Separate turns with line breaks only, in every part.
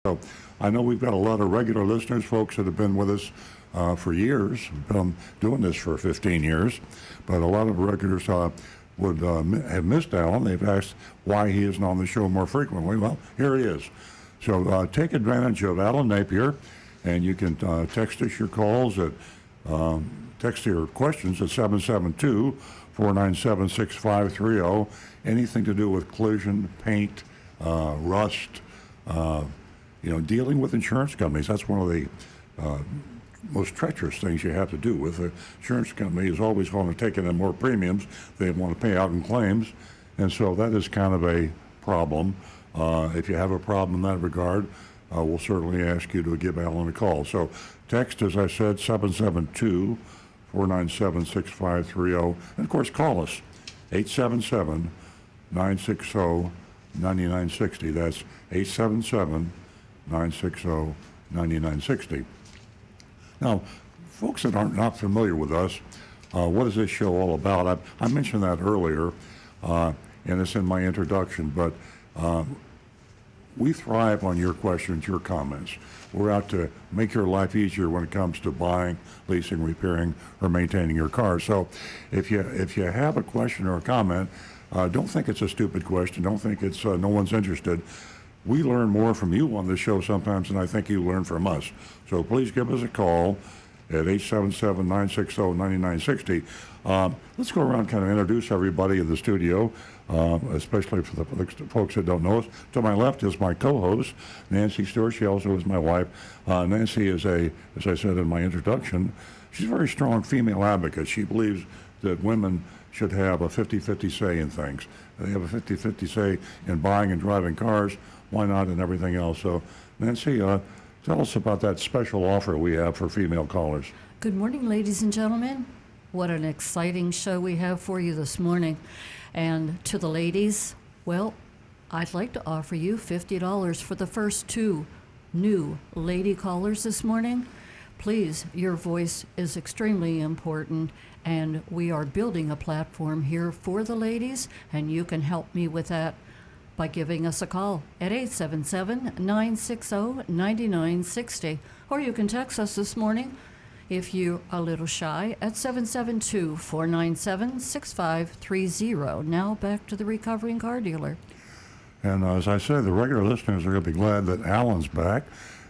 So I know we've got a lot of regular listeners, folks that have been with us for years, been doing this for 15 years, but a lot of regulars would have missed Alan. They've asked why he isn't on the show more frequently. Well, here he is. So take advantage of Alan Napier, and you can text us your calls at text your questions at 772-497-6530. Anything to do with collision, paint, rust, dealing with insurance companies. That's one of the most treacherous things you have to do with the insurance company is always want to take in more premiums. They want to pay out in claims. And so that is kind of a problem. If you have a problem in that regard, we'll certainly ask you to give Alan a call. So text, as I said, 772-497-6530. And, of course, call us, 877-960-9960. That's 877-960-9960. Now, folks that aren't not familiar with us, what is this show all about? I mentioned that earlier, and it's in my introduction, but we thrive on your questions, your comments. We're out to make your life easier when it comes to buying, leasing, repairing, or maintaining your car. So if you have a question or a comment, don't think it's a stupid question. Don't think it's no one's interested. We learn more from you on this show sometimes than I think you learn from us. So please give us a call at 877-960-9960. Let's go around and kind of introduce everybody in the studio, especially for the folks that don't know us. To my left is my co-host, Nancy Stewart. She also is my wife. Nancy is as I said in my introduction, she's a very strong female advocate. She believes that women should have a 50-50 say in things. They have a 50-50 say in buying and driving cars. Why not in everything else? So, Nancy, tell us about that special offer we have for female callers.
Good morning, ladies and gentlemen. What an exciting show we have for you this morning. And to the ladies, well, I'd like to offer you $50 for the first 2 new lady callers this morning. Please, your voice is extremely important, and we are building a platform here for the ladies, and you can help me with that by giving us a call at 877-960-9960, or you can text us this morning if you're a little shy at 772-497-6530. Now back to the recovering car dealer.
And as I said, the regular listeners are going to be glad that Alan's back.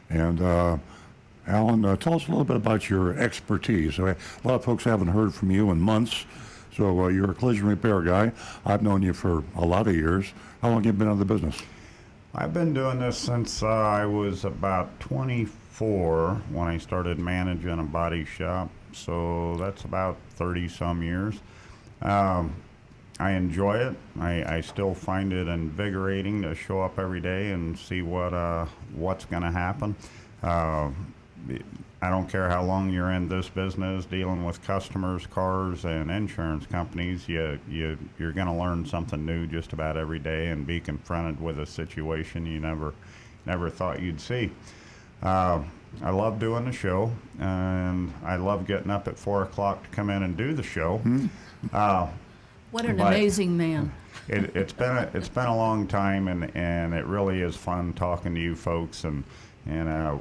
And Alan, tell us a little bit about your expertise. A lot of folks haven't heard from you in months. So you're a collision repair guy. I've known you for a lot of years. How long have you been in the business?
I've been doing this since I was about 24 when I started managing a body shop. So that's about 30-some years. I enjoy it. I still find it invigorating to show up every day and see what's going to happen. I don't care how long you're in this business, dealing with customers, cars, and insurance companies. You're going to learn something new just about every day and be confronted with a situation you never thought you'd see. I love doing the show, and I love getting up at 4 o'clock to come in and do the show.
What an amazing man.
It's been a long time, and it really is fun talking to you folks, and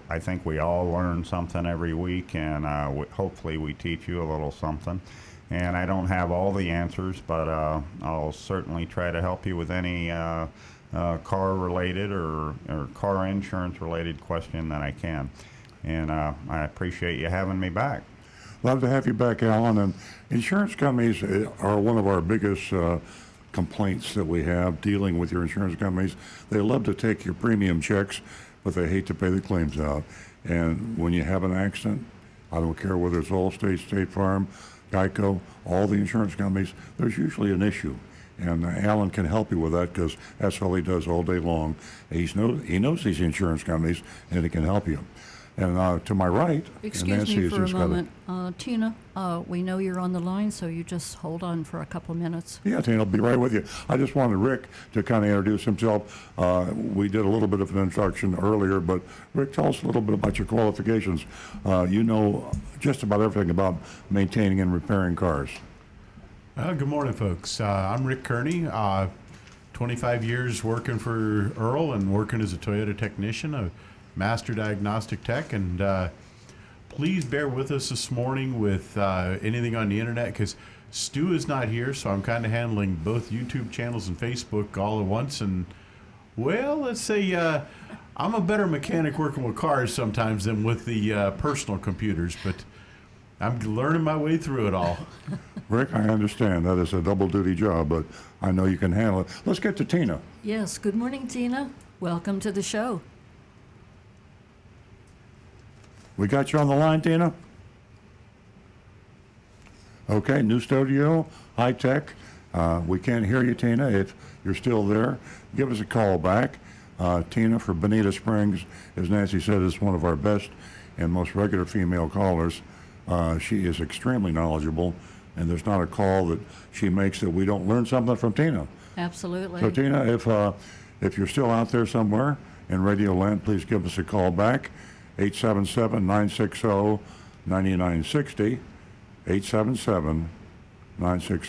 I think we all learn something every week, and hopefully we teach you a little something. And I don't have all the answers, but I'll certainly try to help you with any car-related or car insurance-related question that I can. And I appreciate you having me back.
Love to have you back, Alan. And insurance companies are one of our biggest complaints that we have dealing with your insurance companies. They love to take your premium checks, but they hate to pay the claims out. And when you have an accident, I don't care whether it's Allstate, State Farm, Geico, all the insurance companies, there's usually an issue. And Alan can help you with that because that's all he does all day long. He knows these insurance companies, and he can help you. And to my right,
Excuse
Nancy
me
is
for a
just
moment. Tina, we know you're on the line, so you just hold on for a couple minutes.
Yeah, Tina, I'll be right with you. I just wanted Rick to kind of introduce himself. We did a little bit of an introduction earlier, but Rick, tell us a little bit about your qualifications. You know just about everything about maintaining and repairing cars.
Good morning, folks. I'm Rick Kearney. 25 years working for Earl and working as a Toyota technician. I've Master Diagnostic Tech, and please bear with us this morning with anything on the internet, because Stu is not here, so I'm kind of handling both YouTube channels and Facebook all at once. And, well, let's say I'm a better mechanic working with cars sometimes than with the personal computers, but I'm learning my way through it all.
Rick, I understand that is a double duty job, but I know you can handle it. Let's get to Tina.
Yes, good morning, Tina. Welcome to the show.
We got you on the line, Tina? Okay, new studio, high tech. We can't hear you, Tina. If you're still there, give us a call back. Tina for Bonita Springs, as Nancy said, is one of our best and most regular female callers. She is extremely knowledgeable, and there's not a call that she makes that we don't learn something from Tina.
Absolutely.
So, Tina, if you're still out there somewhere in Radio Land, please give us a call back. 877-960-9960. 877-960-9960.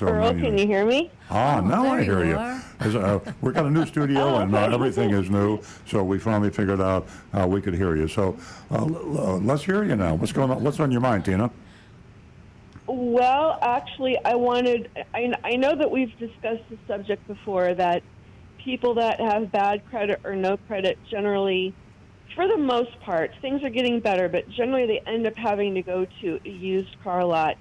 Earl, can you hear me?
Now
there
I hear
you
you.
are.
We got a new studio and everything is new, so we finally figured out how we could hear you. So let's hear you now. What's going on? What's on your mind, Tina?
Well, actually, I know that we've discussed the subject before, that people that have bad credit or no credit generally, for the most part, things are getting better, but generally they end up having to go to a used car lot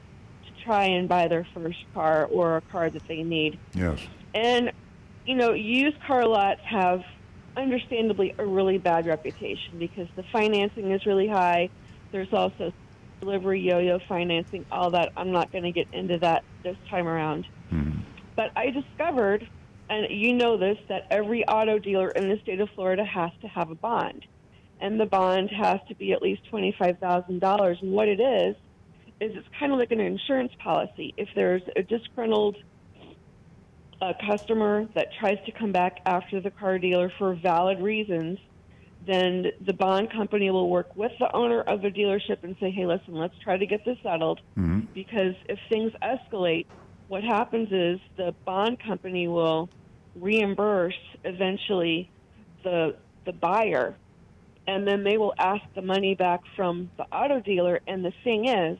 to try and buy their first car or a car that they need.
Yes.
And, used car lots have, understandably, a really bad reputation because the financing is really high. There's also delivery, yo-yo financing, all that. I'm not going to get into that this time around.
Mm-hmm.
But I discovered, and you know this, that every auto dealer in the state of Florida has to have a bond. And the bond has to be at least $25,000. And what it is it's kind of like an insurance policy. If there's a disgruntled customer that tries to come back after the car dealer for valid reasons, then the bond company will work with the owner of the dealership and say, hey, listen, let's try to get this settled.
Mm-hmm.
Because if things escalate, what happens is the bond company will reimburse eventually the buyer, and then they will ask the money back from the auto dealer. And the thing is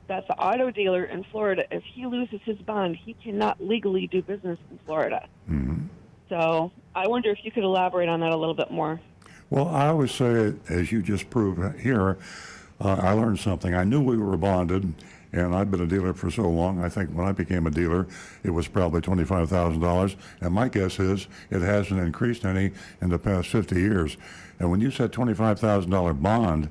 that the auto dealer in Florida, if he loses his bond, he cannot legally do business in Florida.
Mm-hmm.
So I wonder if you could elaborate on that a little bit more.
Well, I always say, as you just proved here, I learned something. I knew we were bonded, and I've been a dealer for so long. I think when I became a dealer, it was probably $25,000. And my guess is it hasn't increased any in the past 50 years. And when you said $25,000 bond,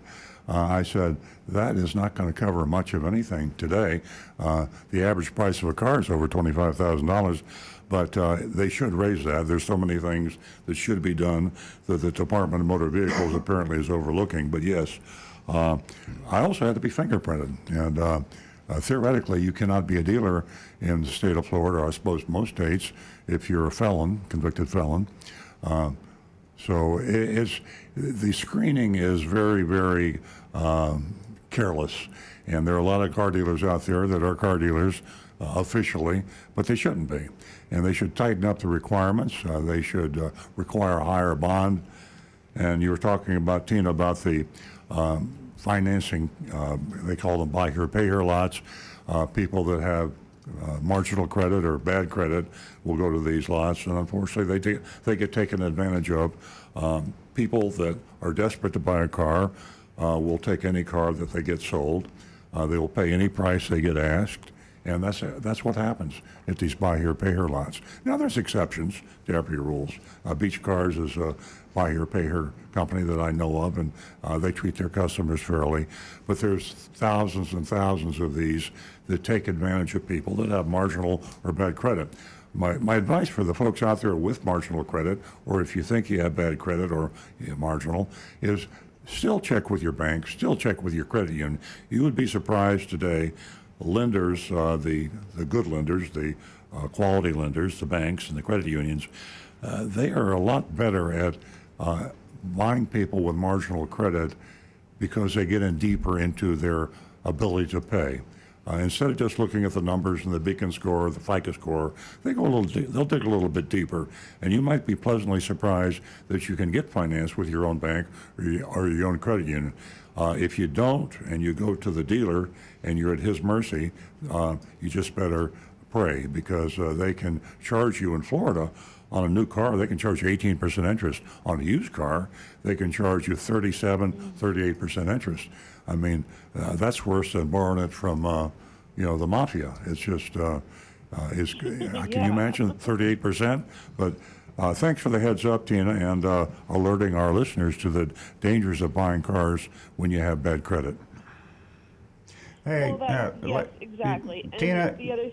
I said, that is not going to cover much of anything today. The average price of a car is over $25,000, but they should raise that. There's so many things that should be done that the Department of Motor Vehicles apparently is overlooking. But yes, I also had to be fingerprinted. And theoretically, you cannot be a dealer in the state of Florida, or I suppose most states, if you're a felon, convicted felon. So the screening is very, very careless. And there are a lot of car dealers out there that are car dealers officially, but they shouldn't be. And they should tighten up the requirements. They should require a higher bond. And you were talking about, Tina, about the financing. They call them buy here, pay here lots. People that have marginal credit or bad credit will go to these lots, and unfortunately they get taken advantage of. People that are desperate to buy a car will take any car that they get sold. They will pay any price they get asked, and that's what happens at these buy here, pay here lots. Now there's exceptions to every rules. Beach Cars is a buy here, pay here company that I know of, and they treat their customers fairly. But there's thousands and thousands of these that take advantage of people that have marginal or bad credit. My advice for the folks out there with marginal credit, or if you think you have bad credit or marginal, is still check with your bank, still check with your credit union. You would be surprised today, lenders, the good lenders, the quality lenders, the banks and the credit unions, they are a lot better at buying people with marginal credit because they get in deeper into their ability to pay. Instead of just looking at the numbers and the Beacon score, the FICO score, they'll dig a little bit deeper, and you might be pleasantly surprised that you can get finance with your own bank or your own credit union. If you don't, and you go to the dealer and you're at his mercy, you just better pray, because they can charge you in Florida on a new car. They can charge you 18% interest. On a used car, they can charge you 38% interest. I mean, that's worse than borrowing it from, the mafia. It's just, can you imagine 38%? But thanks for the heads up, Tina, and alerting our listeners to the dangers of buying cars when you have bad credit.
Hey,
yes, exactly.
Tina,
and the other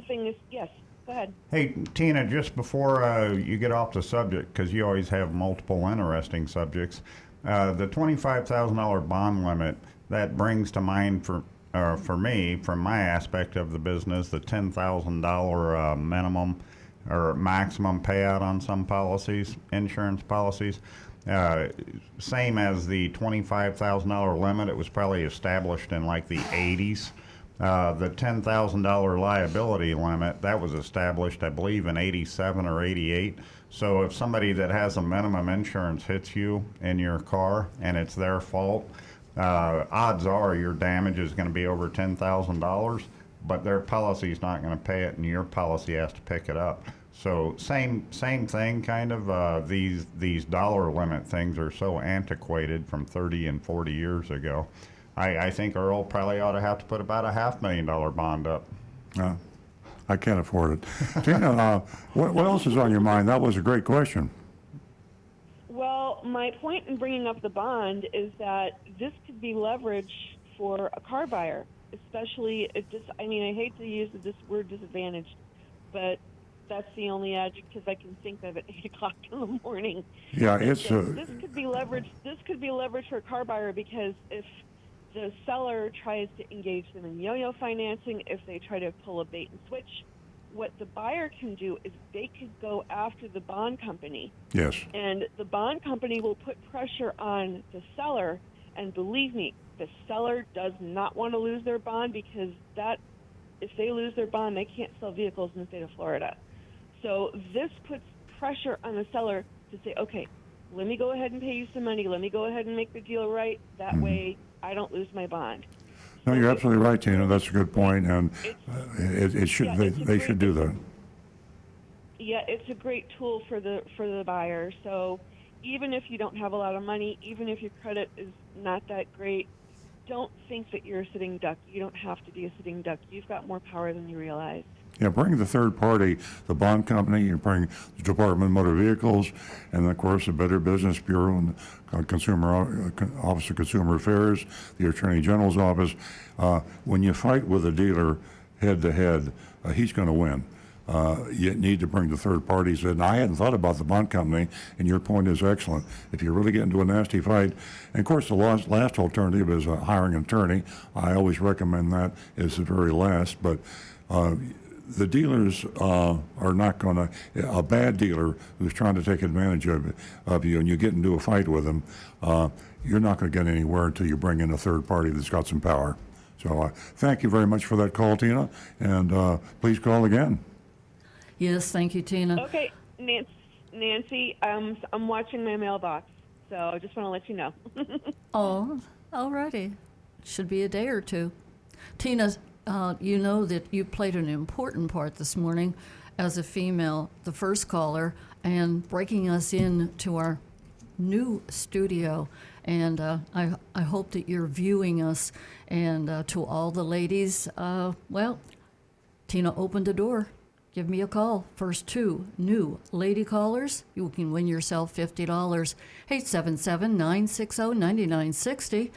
thing is, yes, go ahead.
Hey, Tina, just before you get off the subject, because you always have multiple interesting subjects, the $25,000 bond limit, that brings to mind for me, from my aspect of the business, the $10,000 minimum or maximum payout on some policies, insurance policies. Same as the $25,000 limit, it was probably established in like the 80s. The $10,000 liability limit, that was established, I believe, in 87 or 88. So if somebody that has a minimum insurance hits you in your car and it's their fault, odds are your damage is going to be over $10,000, but their policy is not going to pay it, and your policy has to pick it up. So same thing, kind of. These dollar limit things are so antiquated from 30 and 40 years ago. I think Earl probably ought to have to put about a $500,000 bond up.
I can't afford it. Tina, what else is on your mind? That was a great question.
Well, my point in bringing up the bond is that this could be leverage for a car buyer, especially if I hate to use this word disadvantaged, but that's the only adjective I can think of at 8 o'clock in the morning.
Yeah,
this could be leverage. This could be leverage for a car buyer, because if the seller tries to engage them in yo-yo financing, if they try to pull a bait and switch, what the buyer can do is they could go after the bond company.
Yes.
And the bond company will put pressure on the seller. And believe me, the seller does not want to lose their bond, because if they lose their bond, they can't sell vehicles in the state of Florida. So this puts pressure on the seller to say, okay, let me go ahead and pay you some money. Let me go ahead and make the deal right. That way I don't lose my bond.
No, you're absolutely right, Tina. That's a good point, and they should do that.
Yeah, it's a great tool for the buyer. So even if you don't have a lot of money, even if your credit is not that great, don't think that you're a sitting duck. You don't have to be a sitting duck. You've got more power than you realize.
Yeah, bring the third party, the bond company, you bring the Department of Motor Vehicles, and of course the Better Business Bureau and Office of Consumer Affairs, the Attorney General's office. When you fight with a dealer head to head, he's going to win. You need to bring the third parties in. I hadn't thought about the bond company, and your point is excellent. If you really get into a nasty fight, and of course the last alternative is hiring an attorney. I always recommend that as the very last, but the dealers are not going to, a bad dealer who's trying to take advantage of you and you get into a fight with them, you're not going to get anywhere until you bring in a third party that's got some power. So thank you very much for that call, Tina, and please call again.
Yes, thank you, Tina.
Okay, Nancy, I'm watching my mailbox, so I just want to let you know.
Oh, all righty. Should be a day or two. Tina, you know that you played an important part this morning as a female, the first caller, and breaking us into our new studio. And I hope that you're viewing us. And to all the ladies, Tina opened the door. Give me a call. First 2 new lady callers, you can win yourself $50. 877-960-9960.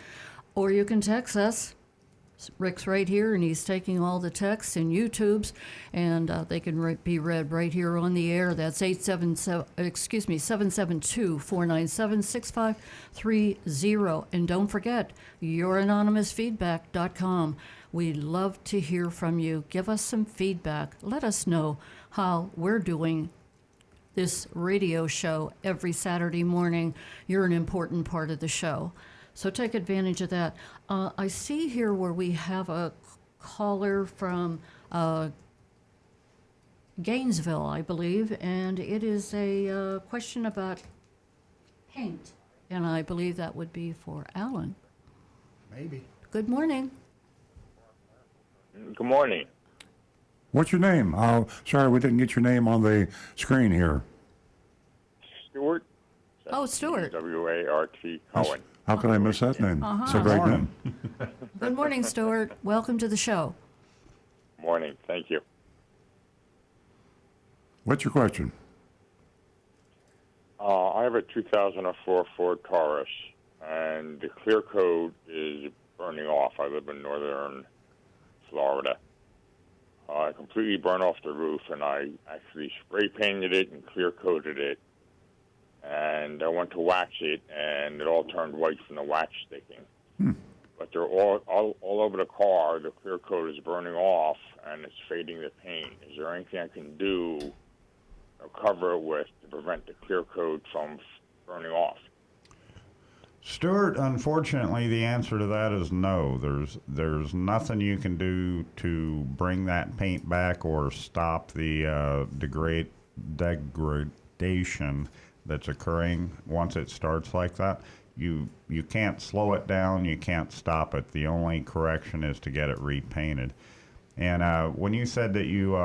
Or you can text us. Rick's right here, and he's taking all the texts and YouTubes, and they can be read right here on the air. That's 772-497-6530. And don't forget, youranonymousfeedback.com. We'd love to hear from you. Give us some feedback. Let us know how we're doing this radio show every Saturday morning. You're an important part of the show. So take advantage of that. I see here where we have a caller from Gainesville, I believe, and it is a question about paint. And I believe that would be for Alan.
Maybe.
Good morning.
Good morning.
What's your name? Oh, sorry, we didn't get your name on the screen here.
Stuart?
Oh, Stuart.
W-A-R-T Cohen.
How could I miss that name? It's a great
Morning.
name.
Good morning, Stuart. Welcome to the show.
Morning. Thank you.
What's your question?
I have a 2004 Ford Taurus, and the clear coat is burning off. I live in northern Florida. I completely burned off the roof, and I actually spray painted it and clear coated it. And I went to wax it, and it all turned white from the wax sticking. But they're all over the car. The clear coat is burning off, and it's fading the paint. Is there anything I can do or cover it with to prevent the clear coat from burning off?
Stuart, unfortunately, the answer to that is no. There's nothing you can do to bring that paint back or stop the degradation that's occurring once it starts like that. You can't slow it down. You can't stop it. The only correction is to get it repainted. And when you said that you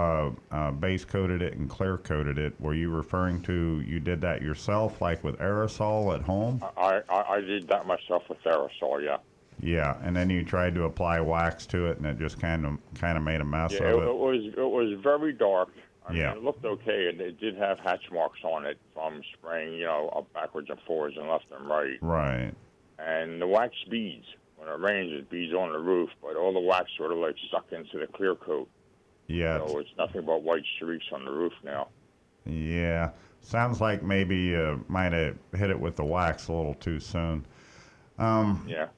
base coated it and clear coated it, were you referring to you did that yourself, like with aerosol at home?
I did that myself with aerosol, yeah.
Yeah, and then you tried to apply wax to it, and it just kind of made a mess
Yeah,
of it.
it was very dark. I mean,
Yeah.
it looked okay, and it did have hatch marks on it from spraying, up backwards and forwards and left and right.
Right.
And the wax beads. When it rains, it beads on the roof, but all the wax sort of like suck into the clear coat.
Yeah.
So it's nothing but white streaks on the roof now.
Yeah. Sounds like maybe you might have hit it with the wax a little too soon.
Yeah.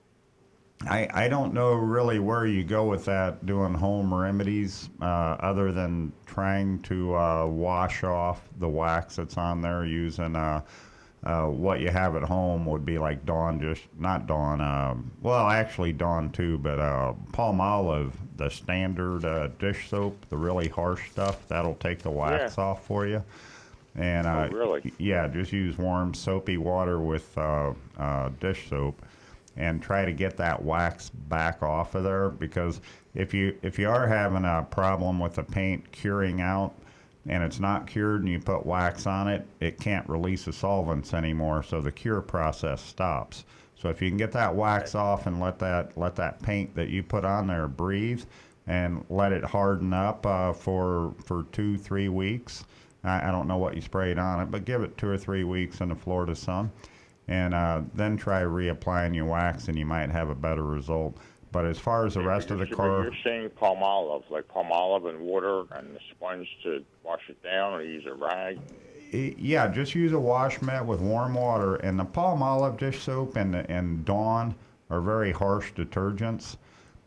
I don't know really where you go with that doing home remedies other than trying to wash off the wax that's on there using what you have at home would be like Dawn, not Dawn, well, actually Dawn too, but Palmolive, the standard dish soap, the really harsh stuff, that'll take the wax off for you. And
Oh, really?
yeah, just use warm soapy water with dish soap and try to get that wax back off of there, because if you are having a problem with the paint curing out and it's not cured and you put wax on it, it can't release the solvents anymore, so the cure process stops. So if you can get that wax off and let that paint that you put on there breathe and let it harden up for 2-3 weeks. I don't know what you sprayed on it, but give it 2 or 3 weeks in the Florida sun, and then try reapplying your wax, and you might have a better result. But as far as the rest of the car,
You're saying Palmolive, like Palmolive and water and the sponge to wash it down, or use a rag?
yeah, just use a wash mitt with warm water. And the Palmolive dish soap and Dawn are very harsh detergents.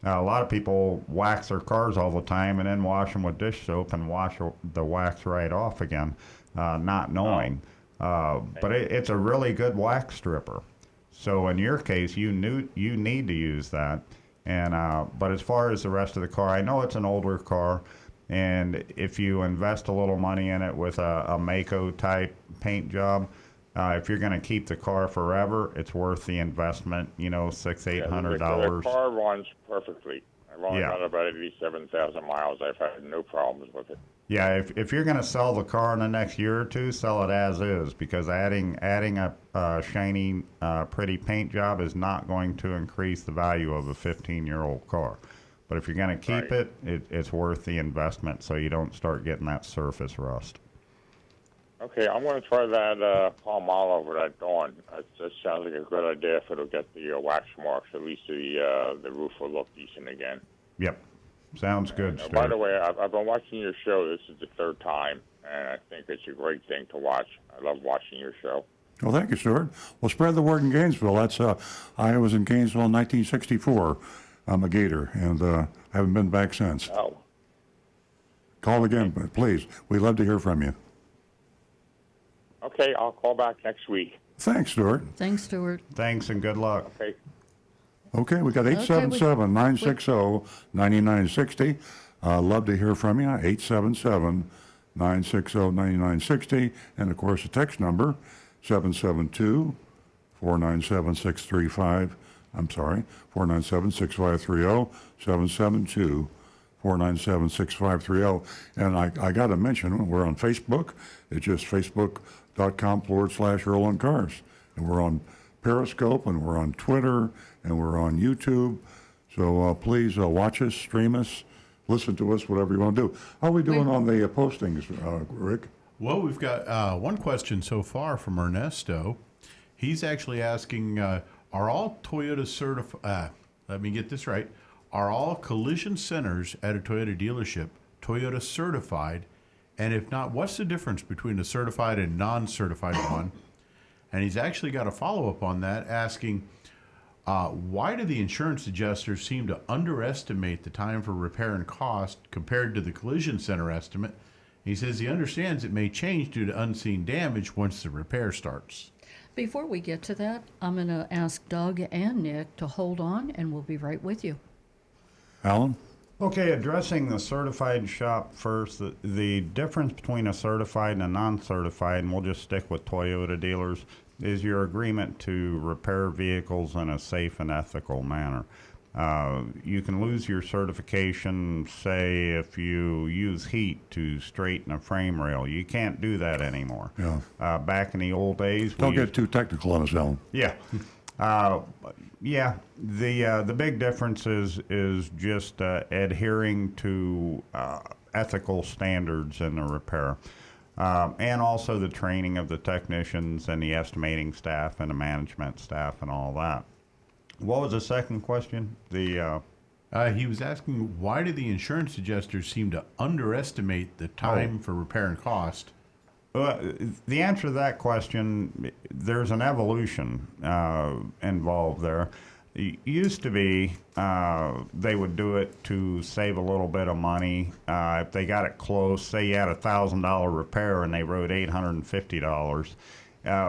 A lot of people wax their cars all the time and then wash them with dish soap and wash the wax right off again, not knowing. But it's a really good wax stripper. So in your case, you need to use that. And but as far as the rest of the car, I know it's an older car, and if you invest a little money in it with a Mako type paint job, if you're going to keep the car forever, it's worth the investment. $600-800.
The car runs perfectly. I've only
Yeah.
got about 87,000 miles. I've had no problems with it.
Yeah, if you're going to sell the car in the next year or two, sell it as is, because adding a shiny, pretty paint job is not going to increase the value of a 15-year-old car. But if you're going to keep
Right.
it's worth the investment, so you don't start getting that surface rust.
Okay, I'm going to try that Palmolive with that Dawn. That sounds like a good idea if it'll get the wax marks. At least the roof will look decent again.
Yep, sounds good,
By
Stuart.
the way, I've been watching your show. This is the third time, and I think it's a great thing to watch. I love watching your show.
Well, thank you, Stuart. Well, spread the word in Gainesville. I was in Gainesville in 1964. I'm a Gator, and I haven't been back since.
Oh,
Call again, but please. We'd love to hear from you.
okay, I'll call back next week.
Thanks, Stuart.
Thanks, Stuart.
Thanks and good luck.
Okay.
Okay, we got 877-960-9960. Love to hear from you. 877-960-9960. And of course, the text number, 772-497-635. I'm sorry, 497-6530, 772-497-6530. And I got to mention, we're on Facebook. It's just facebook.com/Earl on Cars. And we're on Periscope, and we're on Twitter, and we're on YouTube. So please watch us, stream us, listen to us, whatever you want to do. How are we doing on the postings, Rick?
Well, we've got one question so far from Ernesto. He's actually asking, are all Toyota certified, let me get this right, are all collision centers at a Toyota dealership Toyota certified? And if not, what's the difference between a certified and non-certified one? And he's actually got a follow-up on that, asking, why do the insurance adjusters seem to underestimate the time for repair and cost compared to the collision center estimate? He says he understands it may change due to unseen damage once the repair starts.
Before we get to that, I'm going to ask Doug and Nick to hold on, and we'll be right with you.
Alan?
Okay, addressing the certified shop first, the difference between a certified and a non-certified, and we'll just stick with Toyota dealers, is your agreement to repair vehicles in a safe and ethical manner. You can lose your certification, say, if you use heat to straighten a frame rail. You can't do that anymore.
Yeah.
Back in the old days,
Don't get too technical on us, Alan.
yeah. Yeah, the big difference is just adhering to ethical standards in the repair, and also the training of the technicians and the estimating staff and the management staff and all that. What was the second question?
He was asking, why do the insurance adjusters seem to underestimate the time for repair and cost?
The answer to that question, there's an evolution involved there. It used to be they would do it to save a little bit of money. If they got it close, say you had a $1,000 repair and they wrote $850.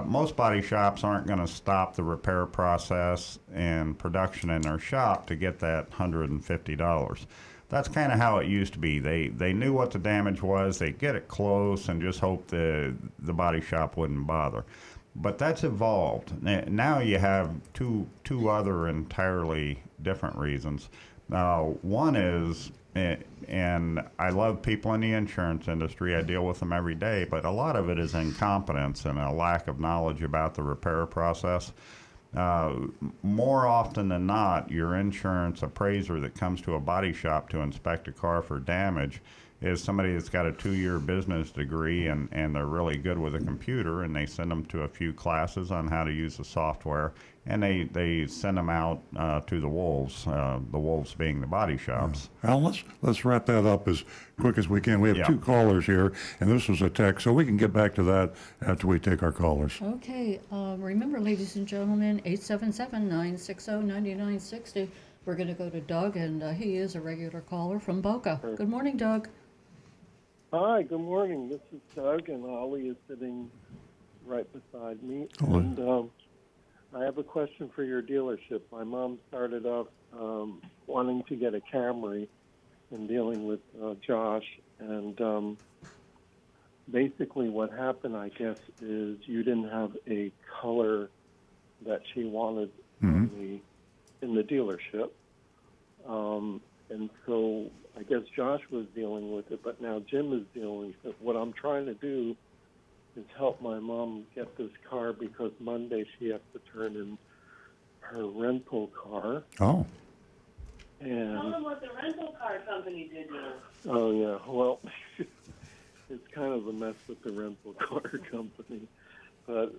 Most body shops aren't going to stop the repair process and production in their shop to get that $150. That's kind of how it used to be. They knew what the damage was. They'd get it close and just hope the body shop wouldn't bother. But that's evolved. Now you have two other entirely different reasons. One is, and I love people in the insurance industry. I deal with them every day, but a lot of it is incompetence and a lack of knowledge about the repair process. More often than not, your insurance appraiser that comes to a body shop to inspect a car for damage is somebody that's got a 2-year business degree and they're really good with a computer, and they send them to a few classes on how to use the software, and they send them out to the wolves being the body shops.
Al, let's wrap that up as quick as we can. We have 2 callers here, and this was a text, so we can get back to that after we take our callers.
Okay, remember, ladies and gentlemen, 877-960-9960. We're going to go to Doug, and he is a regular caller from Boca. Good morning, Doug.
Hi, good morning. This is Doug, and Ollie is sitting right beside me.
Hello.
And I have a question for your dealership. My mom started off wanting to get a Camry and dealing with Josh. And basically what happened, I guess, is you didn't have a color that she wanted in the dealership. And so I guess Josh was dealing with it, but now Jim is dealing with it. What I'm trying to do is help my mom get this car because Monday she has to turn in her rental car.
Oh.
And
tell them what the rental car company did to us.
oh, yeah. Well, it's kind of a mess with the rental car company. But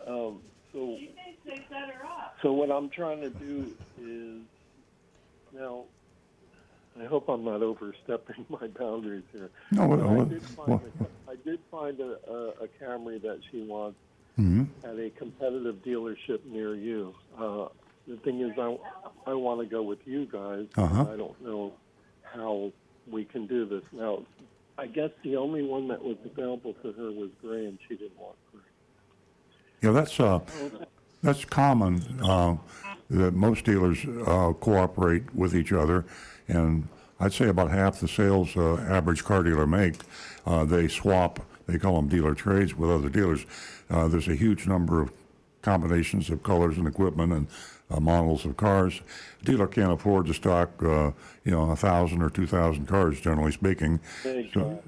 so
She thinks they set her up.
So what I'm trying to do is, now, I hope I'm not overstepping my boundaries here.
No,
But
what-
I did find a Camry that she wants
Mhm.
at a competitive dealership near you. The thing is, I want to go with you guys.
Uh-huh.
I don't know how we can do this. Now, I guess the only one that was available to her was gray, and she didn't want gray.
Yeah, that's common. that most dealers cooperate with each other, and I'd say about half the sales average car dealer make, they swap. They call them dealer trades with other dealers. There's a huge number of combinations of colors and equipment and models of cars. A dealer can't afford to stock, 1,000 or 2,000 cars, generally speaking.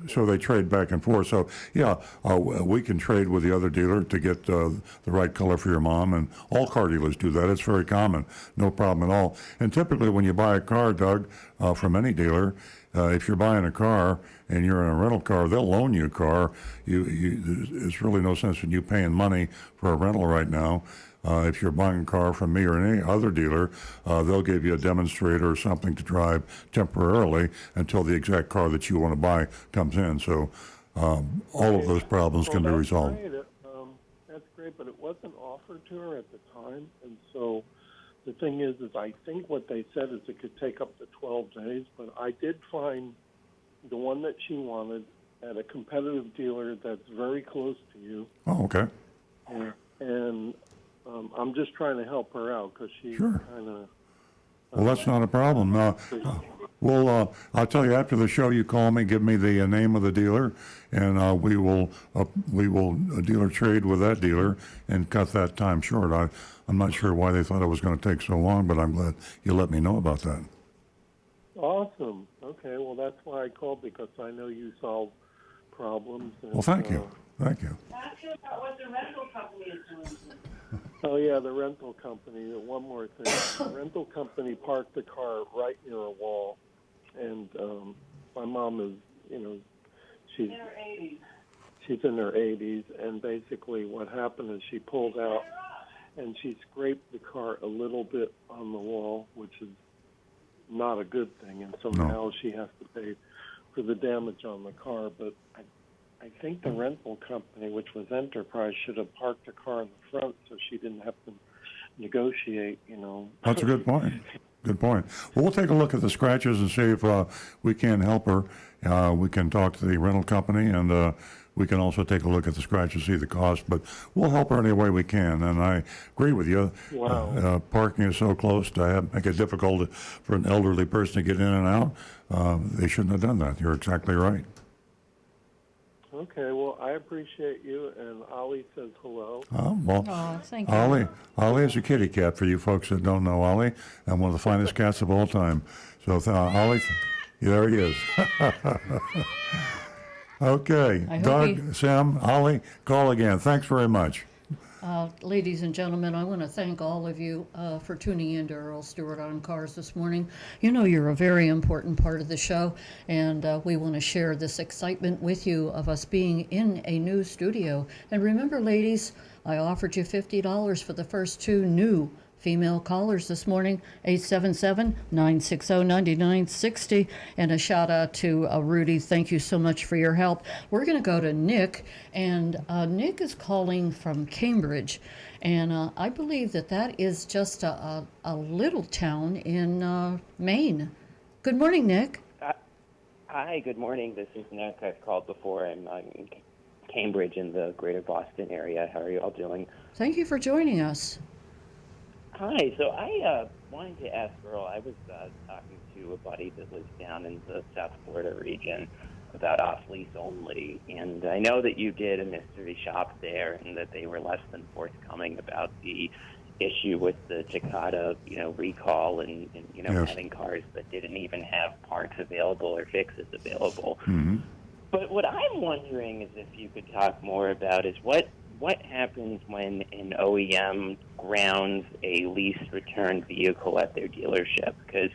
So they trade back and forth. So yeah, we can trade with the other dealer to get the right color for your mom, and all car dealers do that. It's very common, no problem at all. And typically, when you buy a car, Doug, from any dealer, if you're buying a car and you're in a rental car, they'll loan you a car. There's really no sense in you paying money for a rental right now. If you're buying a car from me or any other dealer, they'll give you a demonstrator or something to drive temporarily until the exact car that you want to buy comes in. So all of those problems can be resolved.
That's great, but it wasn't offered to her at the time, and so the thing is I think what they said is it could take up to 12 days, but I did find the one that she wanted at a competitive dealer that's very close to you.
Oh, okay.
And I'm just trying to help her out because she's
Sure.
kind of...
Well, that's not a problem. I'll tell you after the show. You call me, give me the name of the dealer, and we will dealer trade with that dealer and cut that time short. I'm not sure why they thought it was going to take so long, but I'm glad you let me know about that.
Awesome. Okay, well, that's why I called, because I know you solve problems. And,
Well, thank you. Thank you.
Ask her about what the rental company is doing.
Oh, yeah, the rental company. One more thing. The rental company parked the car right near a wall, and my mom is, she's
In her 80s.
she's in her 80s, and basically what happened is she pulled out and she scraped the car a little bit on the wall, which is not a good thing, and so
No.
now she has to pay for the damage on the car. But I think the rental company, which was Enterprise, should have parked the car in the front so she didn't have to negotiate,
That's a good point. Good point. Well, we'll take a look at the scratches and see if we can help her. We can talk to the rental company, and we can also take a look at the scratches, see the cost. But we'll help her any way we can. And I agree with you.
Wow.
Parking is so close to make it difficult for an elderly person to get in and out. They shouldn't have done that. You're exactly right.
Okay, well, I appreciate you, and Ollie says hello.
Well,
Oh, thank you.
Ollie is a kitty cat for you folks that don't know Ollie, and one of the finest cats of all time. So, Ollie, there he is. Okay,
I hope
Doug, Sam, Ollie, call again. Thanks very much.
Ladies and gentlemen, I want to thank all of you for tuning in to Earl Stewart on Cars this morning. You know you're a very important part of the show, and we want to share this excitement with you of us being in a new studio. And remember, ladies, I offered you $50 for the first two new female callers this morning, 877-960-9960. And a shout out to Rudy. Thank you so much for your help. We're going to go to Nick, and Nick is calling from Cambridge. And I believe that is just a little town in Maine. Good morning, Nick.
Hi, good morning. This is Nick. I've called before. I'm in Cambridge in the greater Boston area. How are you all doing?
Thank you for joining us.
Hi. So I wanted to ask Earl, I was talking to a buddy that lives down in the South Florida region about off-lease only, and I know that you did a mystery shop there and that they were less than forthcoming about the issue with the Takata, recall and
Yes.
having cars that didn't even have parts available or fixes available.
Mm-hmm.
But what I'm wondering is if you could talk more about is what happens when an OEM grounds a leased returned vehicle at their dealership? Because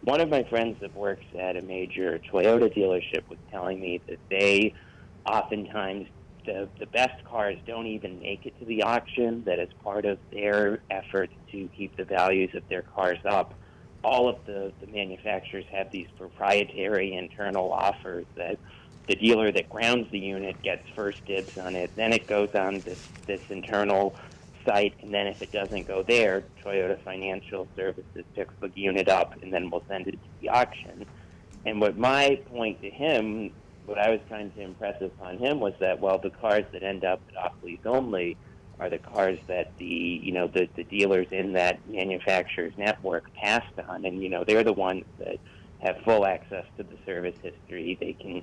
one of my friends that works at a major Toyota dealership was telling me that they oftentimes, the best cars don't even make it to the auction, that as part of their efforts to keep the values of their cars up, all of the manufacturers have these proprietary internal offers that the dealer that grounds the unit gets first dibs on it. Then it goes on this internal site, and then if it doesn't go there, Toyota Financial Services picks the unit up and then we'll send it to the auction. And what my point to him, what I was trying to impress upon him was that, well, the cars that end up at off-lease only are the cars that the dealers in that manufacturer's network passed on, and they're the ones that have full access to the service history. They can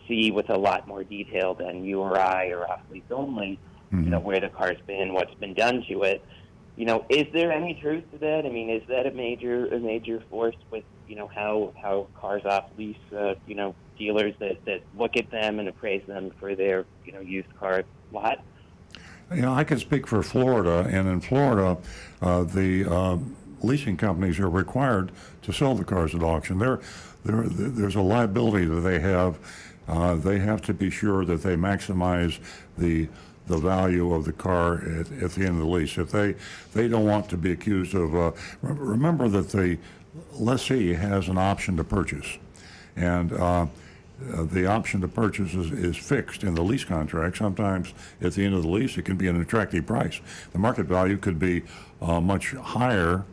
see with a lot more detail than you or I or off lease only, where the car's been, what's been done to it. Is there any truth to that? I mean, is that a major force with how cars off lease dealers that look at them and appraise them for their used car lot?
I can speak for Florida, and in Florida, the leasing companies are required to sell the cars at auction. There's a liability that they have. They have to be sure that they maximize the value of the car at the end of the lease. If they don't want to be accused of, remember that the lessee has an option to purchase, and the option to purchase is fixed in the lease contract. Sometimes at the end of the lease, it can be an attractive price. The market value could be much higher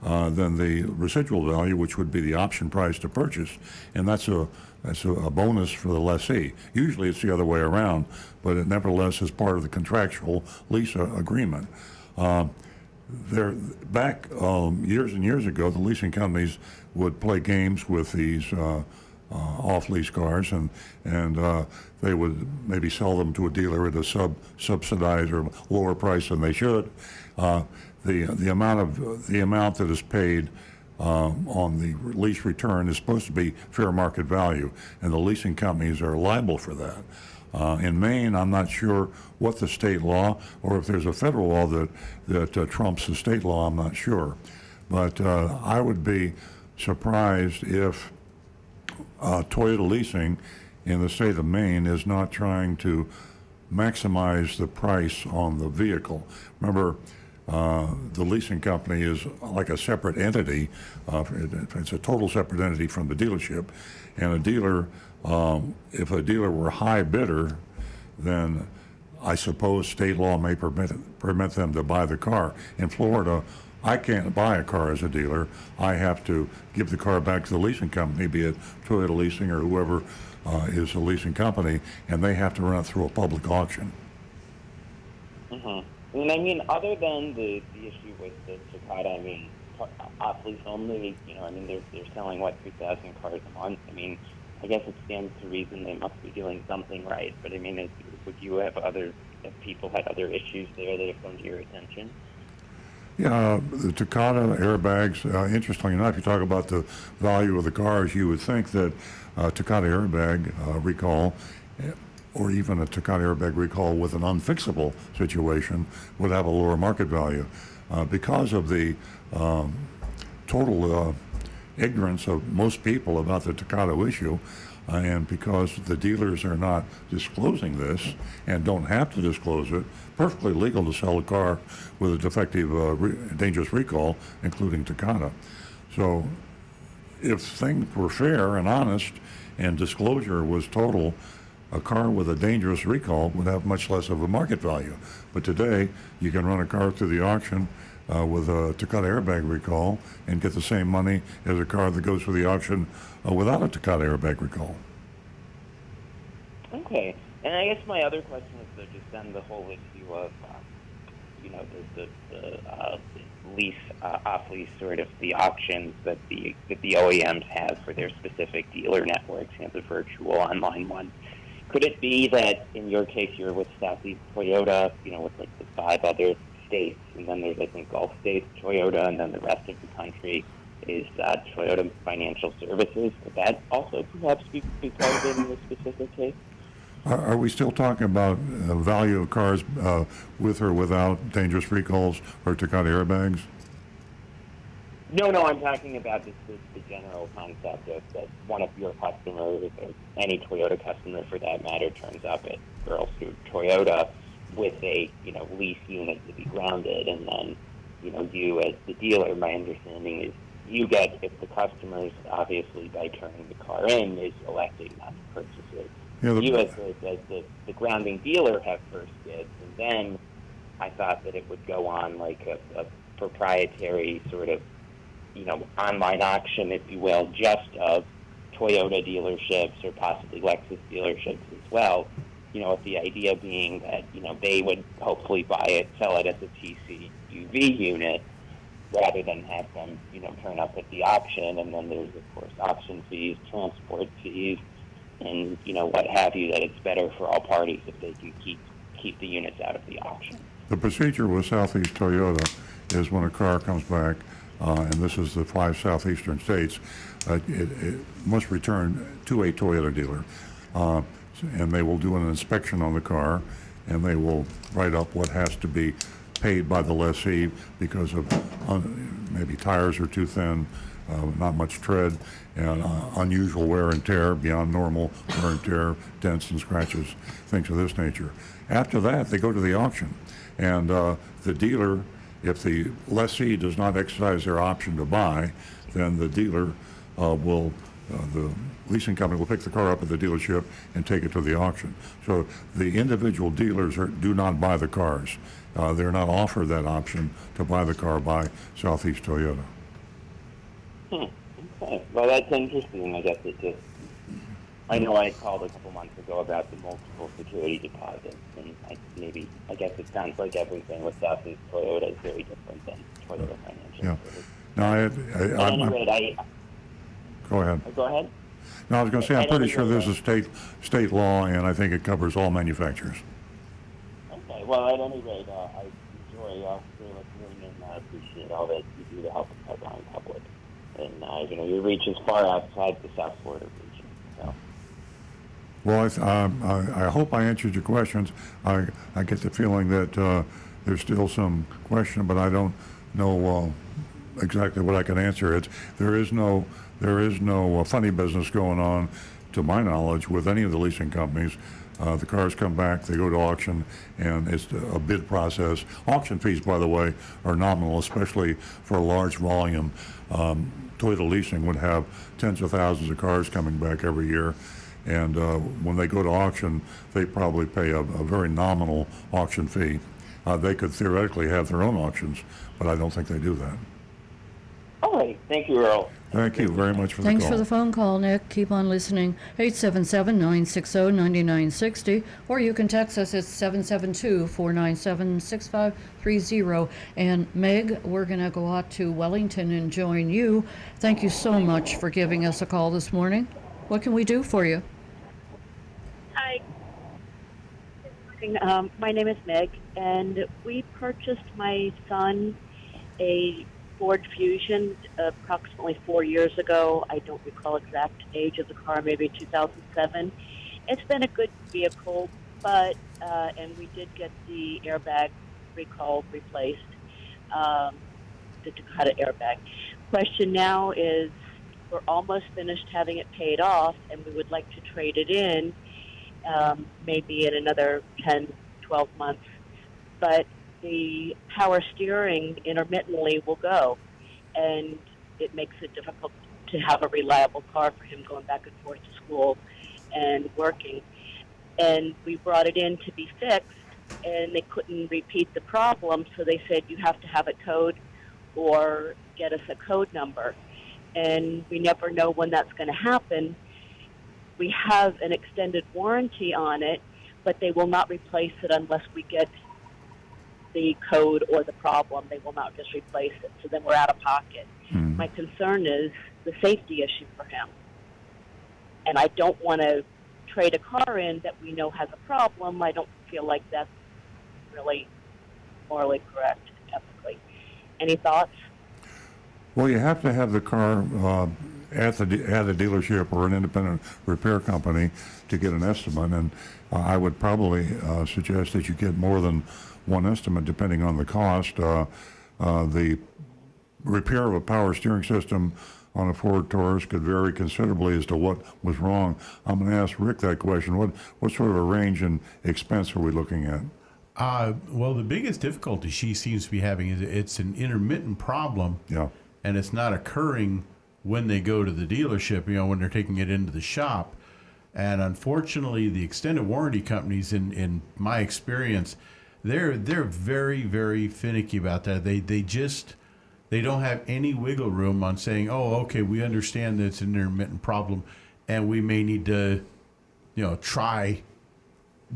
than the residual value, which would be the option price to purchase, and that's a bonus for the lessee. Usually it's the other way around, but it nevertheless is part of the contractual lease agreement. Back years and years ago, the leasing companies would play games with these off-lease cars, and they would maybe sell them to a dealer at a subsidized or lower price than they should. The amount that is paid on the lease return is supposed to be fair market value, and the leasing companies are liable for that. In Maine, I'm not sure what the state law, or if there's a federal law that trumps the state law, I'm not sure. But I would be surprised if Toyota Leasing in the state of Maine is not trying to maximize the price on the vehicle. Remember, the leasing company is like a separate entity. It's a total separate entity from the dealership. And a dealer, if a dealer were a high bidder, then I suppose state law may permit them to buy the car. In Florida, I can't buy a car as a dealer. I have to give the car back to the leasing company, be it Toyota Leasing or whoever is a leasing company, and they have to run it through a public auction.
Mm-hmm. And I mean, other than the issue with the Takata, I mean, off lease only, they're selling, 3,000 cars a month? I mean, I guess it stands to reason they must be doing something right. But I mean, have people had other issues there that have come to your attention?
Yeah, the Takata airbags, interestingly enough, you talk about the value of the cars, you would think that Takata airbag recall, or even a Takata airbag recall with an unfixable situation, would have a lower market value. Because of the total ignorance of most people about the Takata issue, and because the dealers are not disclosing this and don't have to disclose it, perfectly legal to sell a car with a defective, dangerous recall, including Takata. So if things were fair and honest and disclosure was total, a car with a dangerous recall would have much less of a market value. But today, you can run a car through the auction with a Takata airbag recall and get the same money as a car that goes through the auction without a Takata airbag recall.
Okay. And I guess my other question was just on the whole issue of, the lease, off-lease, sort of the auctions that the OEMs have for their specific dealer networks, the virtual online ones. Could it be that in your case you're with Southeast Toyota, with like the 5 other states, and then there's, I think, Gulf States Toyota, and then the rest of the country is Toyota Financial Services? Could that also perhaps be part of it in this specific case?
Are we still talking about value of cars with or without dangerous recalls or Takata airbags?
No, I'm talking about the general concept of that one of your customers, or any Toyota customer for that matter, turns up at Earl Toyota with a lease unit to be grounded, and then you as the dealer, my understanding is you get, if the customer's obviously by turning the car in is electing not to purchase it. Yeah, you as the grounding dealer have first dibs, and then I thought that it would go on like a proprietary sort of online auction, if you will, just of Toyota dealerships or possibly Lexus dealerships as well. With the idea being that, they would hopefully buy it, sell it as a TCUV unit rather than have them, turn up at the auction. And then there's, of course, auction fees, transport fees, and, what have you, that it's better for all parties if they can keep the units out of the auction.
The procedure with Southeast Toyota is when a car comes back, and this is the 5 southeastern states, it must return to a Toyota dealer. And they will do an inspection on the car, and they will write up what has to be paid by the lessee because of maybe tires are too thin, not much tread, and unusual wear and tear beyond normal wear and tear, dents and scratches, things of this nature. After that, they go to the auction, and the dealer, if the lessee does not exercise their option to buy, then the dealer the leasing company will pick the car up at the dealership and take it to the auction. So the individual dealers do not buy the cars. They're not offered that option to buy the car by Southeast Toyota.
Okay. Well, that's interesting. I guess I know I called a couple months ago about the multiple security deposits, and I guess it sounds like everything with Southeast Toyota is very different than Toyota Financial.
Yeah.
Services.
Now,
At any rate,
go ahead.
Go ahead.
No, I was going to say, I'm pretty sure there's a state law, and I think it covers all manufacturers.
Okay. Well, at any rate, I enjoy listening, and I appreciate all that you do to help the pipeline public. And your reach is far outside the South Florida region. So.
Well, I hope I answered your questions. I get the feeling that there's still some question, but I don't know exactly what I can answer. There is no funny business going on, to my knowledge, with any of the leasing companies. The cars come back, they go to auction, and it's a bid process. Auction fees, by the way, are nominal, especially for a large volume. Toyota Leasing would have tens of thousands of cars coming back every year, and when they go to auction, they probably pay a very nominal auction fee. They could theoretically have their own auctions, but I don't think they do that.
All right. Thank you, Earl.
Thank you very much for the call.
Thanks for the phone call, Nick. Keep on listening. 877-960-9960, or you can text us at 772-497-6530. And Meg, we're going to go out to Wellington and join you. Thank you so much for giving us a call this morning. What can we do for you?
Hi. My name is Meg, and we purchased my son a Ford Fusion approximately 4 years ago. I don't recall exact age of the car, maybe 2007. It's been a good vehicle, but and we did get the airbag recall replaced, the Dakota airbag. Question now is, we're almost finished having it paid off, and we would like to trade it in maybe in another 10, 12 months. But the power steering intermittently will go, and it makes it difficult to have a reliable car for him going back and forth to school and working. And we brought it in to be fixed, and they couldn't repeat the problem, so they said you have to have it towed or get us a code number. And we never know when that's going to happen. We have an extended warranty on it, but they will not replace it unless we get the code or the problem. They will not just replace it, so then we're out of pocket. My concern is the safety issue for him. And I don't want to trade a car in that we know has a problem. I don't feel like that's really morally correct, ethically. Any thoughts?
Well, you have to have the car at the dealership or an independent repair company to get an estimate, and I would probably suggest that you get more than one estimate depending on the cost. The repair of a power steering system on a Ford Taurus could vary considerably as to what was wrong. I'm going to ask Rick that question. What sort of a range in expense are we looking at?
Well, the biggest difficulty she seems to be having is it's an intermittent problem.
Yeah.
And it's not occurring when they go to the dealership, when they're taking it into the shop. And unfortunately, the extended warranty companies, in my experience, they're very, very finicky about that. They don't have any wiggle room on saying, oh, okay, we understand that it's an intermittent problem, and we may need to, try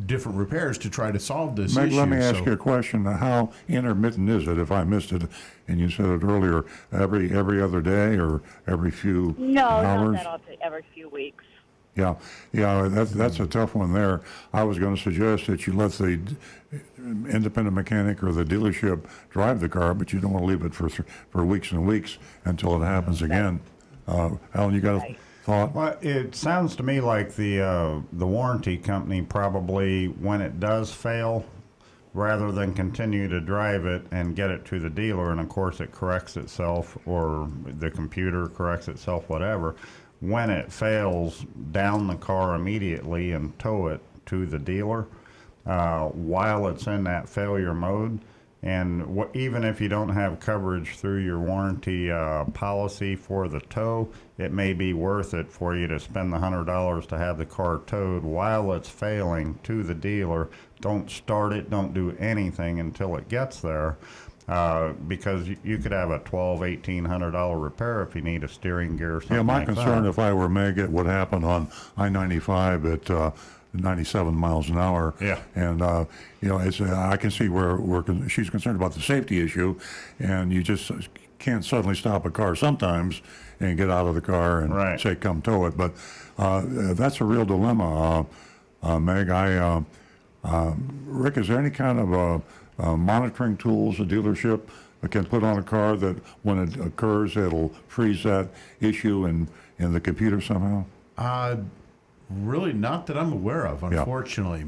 different repairs to try to solve this
Meg,
issue.
let me ask
So-
you a question. How intermittent is it? If I missed it, and you said it earlier, every other day or every few
No,
hours?
not that often. Every few weeks.
Yeah, that's a tough one there. I was going to suggest that you let the independent mechanic or the dealership drive the car, but you don't want to leave it for weeks and weeks until it happens again. Alan, you got a thought?
Well, it sounds to me like the warranty company probably, when it does fail, rather than continue to drive it and get it to the dealer, and of course it corrects itself, or the computer corrects itself, whatever. When it fails, down the car immediately and tow it to the dealer while it's in that failure mode. And even if you don't have coverage through your warranty policy for the tow, it may be worth it for you to spend the $100 to have the car towed while it's failing to the dealer. Don't start it, don't do anything until it gets there. Because you could have a $1,200-$1,800 repair if you need a steering gear or something.
Yeah, my
like
concern,
that.
if I were Meg, it would happen on I-95 at 97 miles an hour.
Yeah.
And I can see where she's concerned about the safety issue, and you just can't suddenly stop a car sometimes and get out of the car and say, "Come tow it." But that's a real dilemma, Meg. Rick, is there any kind of monitoring tools a dealership can put on a car that when it occurs, it'll freeze that issue in the computer somehow?
Really, not that I'm aware of, unfortunately,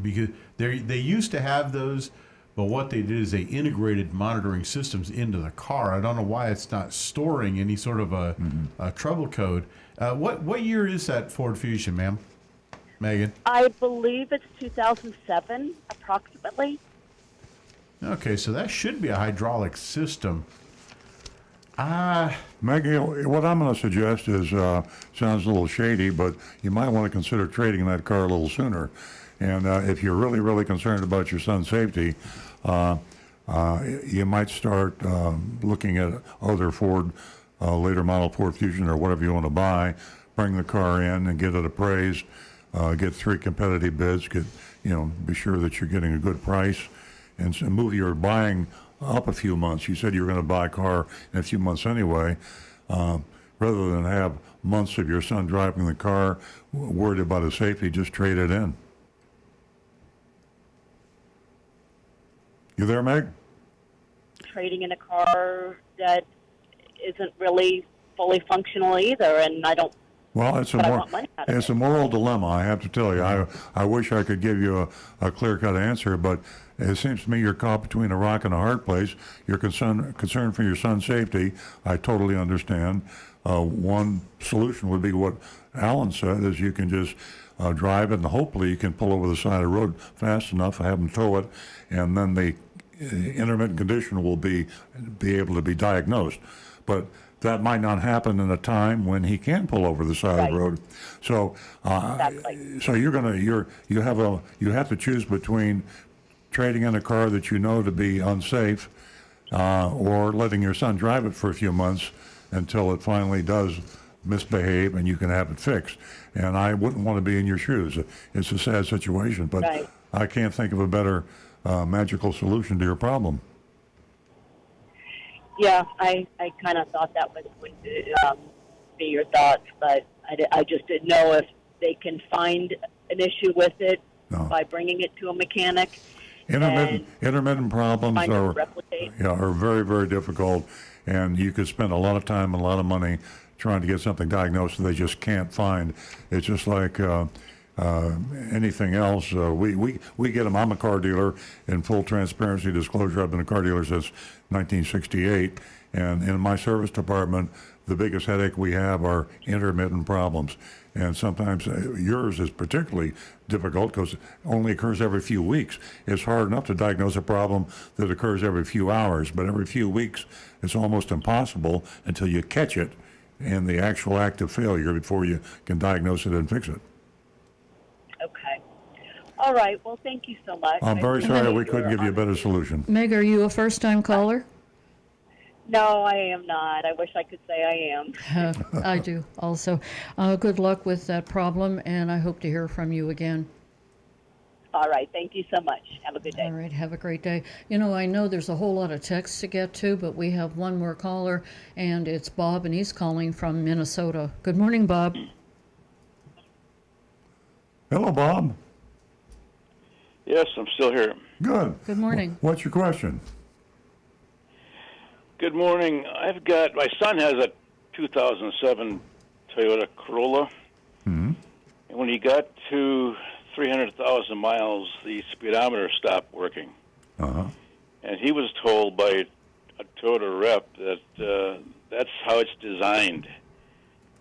because they used to have those, but what they did is they integrated monitoring systems into the car. I don't know why it's not storing any sort of a trouble code. What year is that Ford Fusion, ma'am? Megan?
I believe it's 2007, approximately.
Okay, so that should be a hydraulic system.
Maggie, what I'm going to suggest is, sounds a little shady, but you might want to consider trading that car a little sooner. And if you're really, really concerned about your son's safety, you might start looking at other Ford, later model Ford Fusion or whatever you want to buy, bring the car in and get it appraised, get 3 competitive bids, be sure that you're getting a good price, and move your buying up a few months. You said you were going to buy a car in a few months anyway. Rather than have months of your son driving the car, worried about his safety, just trade it in. You there, Meg?
Trading in a car that isn't really fully functional either, and I don't.
Well,
I want money out of
it's a moral dilemma, I have to tell you. I wish I could give you a clear-cut answer, but it seems to me you're caught between a rock and a hard place. You're concerned for your son's safety. I totally understand. One solution would be what Alan said, is you can just drive it, and hopefully you can pull over the side of the road fast enough, have him tow it, and then the intermittent condition will be able to be diagnosed. But that might not happen in a time when he can pull over the side of the road. So, so you have to choose between trading in a car that you know to be unsafe, or letting your son drive it for a few months until it finally does misbehave and you can have it fixed. And I wouldn't want to be in your shoes. It's a sad situation, but I can't think of a better magical solution to your problem.
Yeah, I kind of thought that would be your thoughts, but I just didn't know if they can find an issue with it by bringing it to a mechanic.
Intermittent problems are very, very difficult, and you could spend a lot of time and a lot of money trying to get something diagnosed that they just can't find. It's just like anything else. We get them. I'm a car dealer. In full transparency, disclosure, I've been a car dealer since 1968, and in my service department, the biggest headache we have are intermittent problems. And sometimes yours is particularly difficult because it only occurs every few weeks. It's hard enough to diagnose a problem that occurs every few hours, but every few weeks it's almost impossible until you catch it in the actual act of failure before you can diagnose it and fix it.
Okay. All right. Well, thank you so much.
I'm very sorry we couldn't give you a better solution.
Meg, are you a first-time caller?
No, I am not. I wish I could say I am.
I do also. Good luck with that problem, and I hope to hear from you again.
All right. Thank you so much. Have a good day.
All right, have a great day. You know, I know there's a whole lot of texts to get to, but we have one more caller, and it's Bob, and he's calling from Minnesota. Good morning, Bob.
Hello, Bob.
Yes, I'm still here.
Good.
Good morning.
What's your question?
Good morning. My son has a 2007 Toyota Corolla.
Hmm.
And when he got to 300,000 miles, the speedometer stopped working.
Uh-huh.
And he was told by a Toyota rep that that's how it's designed.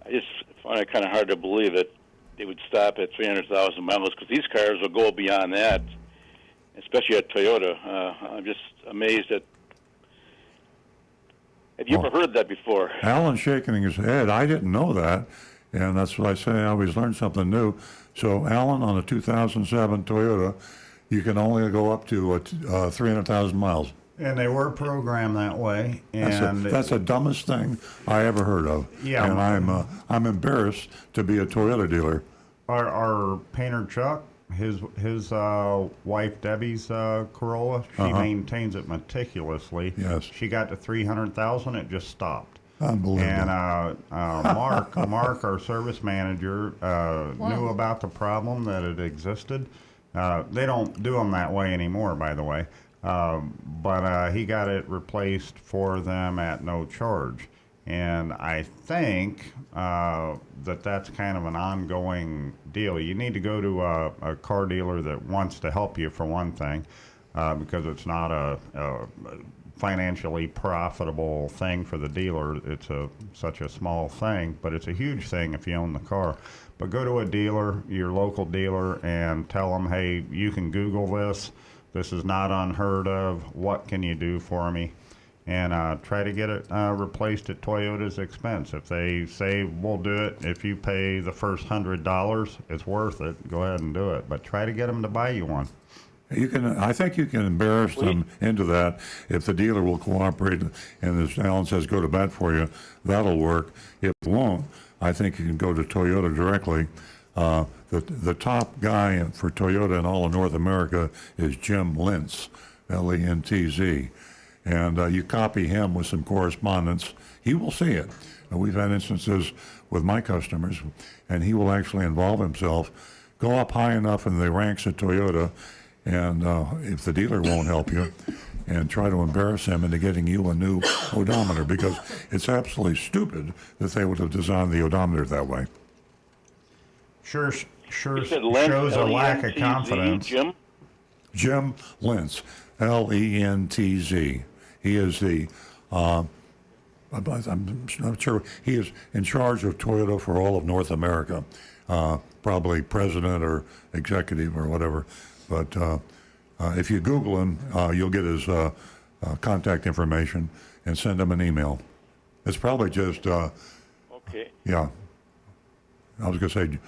I just find it kind of hard to believe that they would stop at 300,000 miles, because these cars will go beyond that, especially at Toyota. I'm just amazed at. Have you ever heard that before?
Alan's shaking his head. I didn't know that, and that's what I say. I always learn something new. So, Alan, on a 2007 Toyota, you can only go up to 300,000 miles.
And they were programmed that way. And
That's the dumbest thing I ever heard of.
Yeah.
And I'm embarrassed to be a Toyota dealer.
Our painter Chuck, his wife Debbie's Corolla, she maintains it meticulously.
Yes.
She got to 300,000, it just stopped.
Unbelievable.
And Mark, our service manager, knew about the problem, that it existed. They don't do them that way anymore, by the way. But he got it replaced for them at no charge. And I think that's kind of an ongoing deal. You need to go to a car dealer that wants to help you, for one thing, because it's not a financially profitable thing for the dealer. It's such a small thing, but it's a huge thing if you own the car. But go to a dealer, your local dealer, and tell them, hey, you can Google this. This is not unheard of. What can you do for me? And try to get it replaced at Toyota's expense. If they say, we'll do it, if you pay the first $100, it's worth it, go ahead and do it. But try to get them to buy you one.
I think you can embarrass them into that if the dealer will cooperate, and as Alan says, go to bat for you. That'll work. If it won't, I think you can go to Toyota directly. The top guy for Toyota in all of North America is Jim Lentz, Lentz. And you copy him with some correspondence, he will see it. We've had instances with my customers, and he will actually involve himself, go up high enough in the ranks at Toyota, and if the dealer won't help you, and try to embarrass him into getting you a new odometer, because it's absolutely stupid that they would have designed the odometer that way.
Sure
You said Lentz,
shows a lack of
L-E-N-T-Z,
confidence.
Jim?
Lentz, Lentz. He is the, I'm not sure, he is in charge of Toyota for all of North America, probably president or executive or whatever. But if you Google him, you'll get his contact information and send him an email. It's probably just,
Okay.
yeah. I was going to say,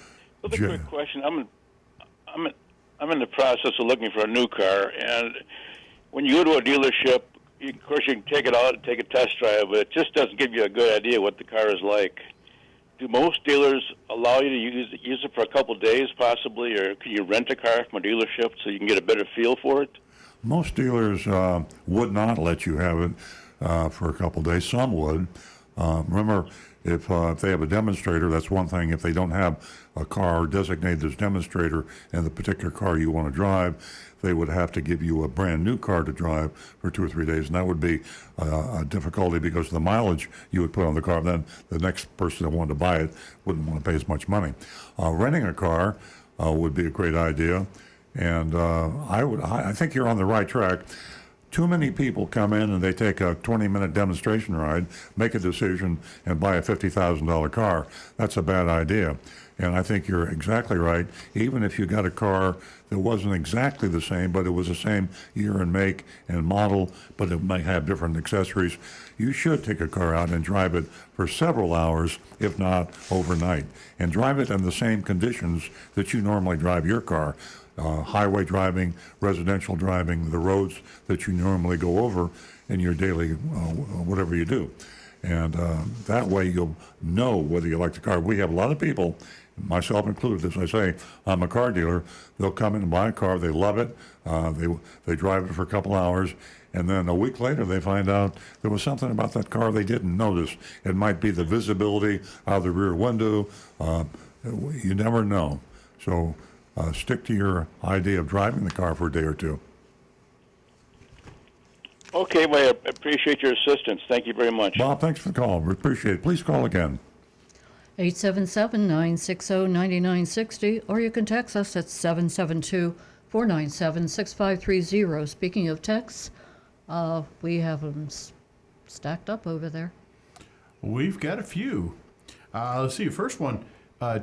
Another quick question. I'm in the process of looking for a new car, and when you go to a dealership, of course you can take it out and take a test drive, but it just doesn't give you a good idea what the car is like. Do most dealers allow you to use it for a couple of days, possibly, or can you rent a car from a dealership so you can get a better feel for it?
most dealers would not let you have it for a couple of days. Some would. Remember, if they have a demonstrator, that's one thing. If they don't have a car designated as demonstrator in the particular car you want to drive, they would have to give you a brand new car to drive for 2 or 3 days, and that would be a difficulty because of the mileage you would put on the car. Then the next person that wanted to buy it wouldn't want to pay as much money. Renting a car would be a great idea, and I think you're on the right track. Too many people come in and they take a 20-minute demonstration ride, make a decision, and buy a $50,000 car. That's a bad idea. And I think you're exactly right. Even if you got a car that wasn't exactly the same, but it was the same year and make and model, but it might have different accessories, you should take a car out and drive it for several hours, if not overnight, and drive it in the same conditions that you normally drive your car. Highway driving, residential driving, the roads that you normally go over in your daily whatever you do. And that way you'll know whether you like the car. We have a lot of people myself included, as I say, I'm a car dealer. They'll come in and buy a car. They love it. They drive it for a couple hours. And then a week later, they find out there was something about that car they didn't notice. It might be the visibility out the rear window. You never know. So stick to your idea of driving the car for a day or two.
Okay, well, I appreciate your assistance. Thank you very much.
Bob, thanks for the call. We appreciate it. Please call again.
877-960-9960, or you can text us at 772-497-6530. Speaking of texts, we have them stacked up over there.
We've got a few. Let's see. First one,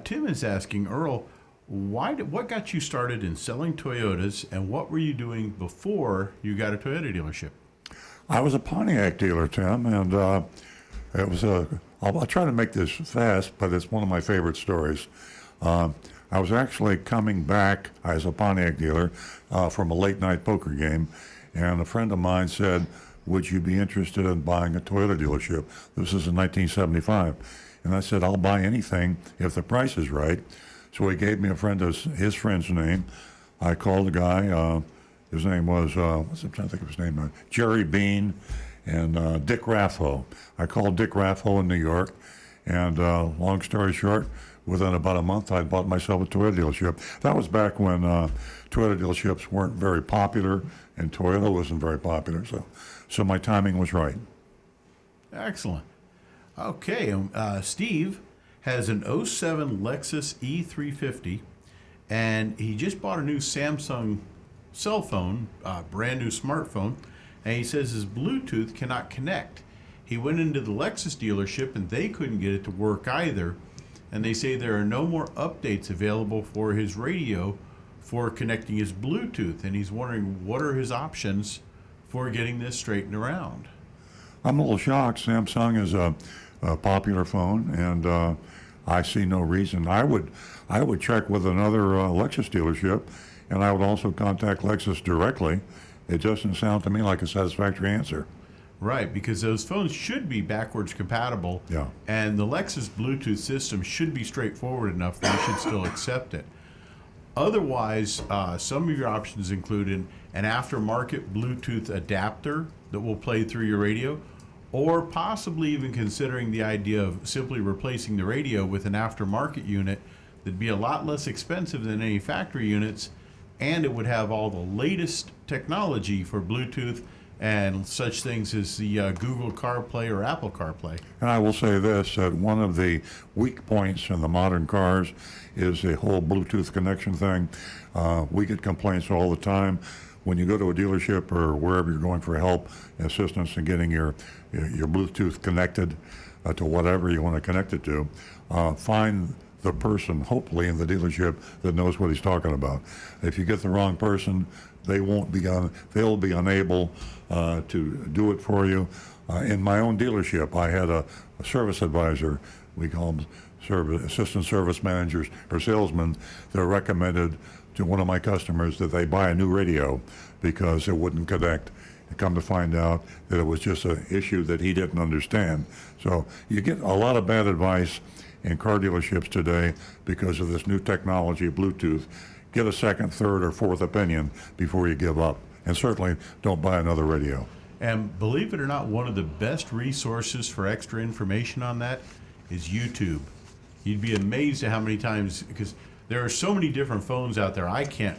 Tim is asking, Earl, what got you started in selling Toyotas, and what were you doing before you got a Toyota dealership?
I was a Pontiac dealer, Tim, and it was I'll try to make this fast, but it's one of my favorite stories. I was actually coming back as a Pontiac dealer from a late-night poker game, and a friend of mine said, would you be interested in buying a Toyota dealership? This is in 1975. And I said, I'll buy anything if the price is right. So he gave me his friend's name. I called the guy. His name was, I'm trying to think of his name now, Jerry Bean and Dick Raffo. I called Dick Raffo in New York, and long story short, within about a month, I bought myself a Toyota dealership. That was back when Toyota dealerships weren't very popular, and Toyota wasn't very popular, so my timing was right.
Excellent. Okay, Steve has an '07 Lexus E350, and he just bought a new Samsung cell phone, brand new smartphone, and he says his Bluetooth cannot connect. He went into the Lexus dealership and they couldn't get it to work either, and they say there are no more updates available for his radio for connecting his Bluetooth, and he's wondering what are his options for getting this straightened around.
I'm a little shocked. Samsung is a popular phone, and I see no reason. I would check with another Lexus dealership, and I would also contact Lexus directly. It doesn't sound to me like a satisfactory answer.
Right, because those phones should be backwards compatible,
Yeah.
and the Lexus Bluetooth system should be straightforward enough that you should still accept it. Otherwise, some of your options include an aftermarket Bluetooth adapter that will play through your radio, or possibly even considering the idea of simply replacing the radio with an aftermarket unit that'd be a lot less expensive than any factory units, and it would have all the latest technology for Bluetooth and such things as the Google CarPlay or Apple CarPlay.
And I will say this, that one of the weak points in the modern cars is the whole Bluetooth connection thing. We get complaints all the time. When you go to a dealership or wherever you're going for help, assistance in getting your Bluetooth connected to whatever you want to connect it to, find the person, hopefully in the dealership, that knows what he's talking about. If you get the wrong person, they'll be unable to do it for you. In my own dealership, I had a service advisor. We call them assistant service managers or salesmen. They're recommended to one of my customers that they buy a new radio because it wouldn't connect. And come to find out that it was just an issue that he didn't understand. So you get a lot of bad advice in car dealerships today because of this new technology, Bluetooth. Get a second, third, or fourth opinion before you give up. And certainly don't buy another radio.
And believe it or not, one of the best resources for extra information on that is YouTube. You'd be amazed at how many times, because there are so many different phones out there, I can't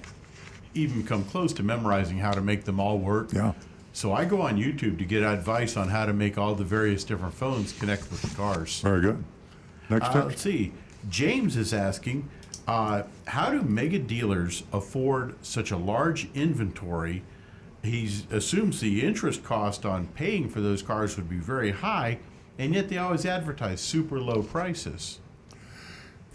even come close to memorizing how to make them all work.
Yeah.
So I go on YouTube to get advice on how to make all the various different phones connect with the cars.
Very good. Next tip.
Let's see. James is asking, how do mega dealers afford such a large inventory? He assumes the interest cost on paying for those cars would be very high, and yet they always advertise super low prices.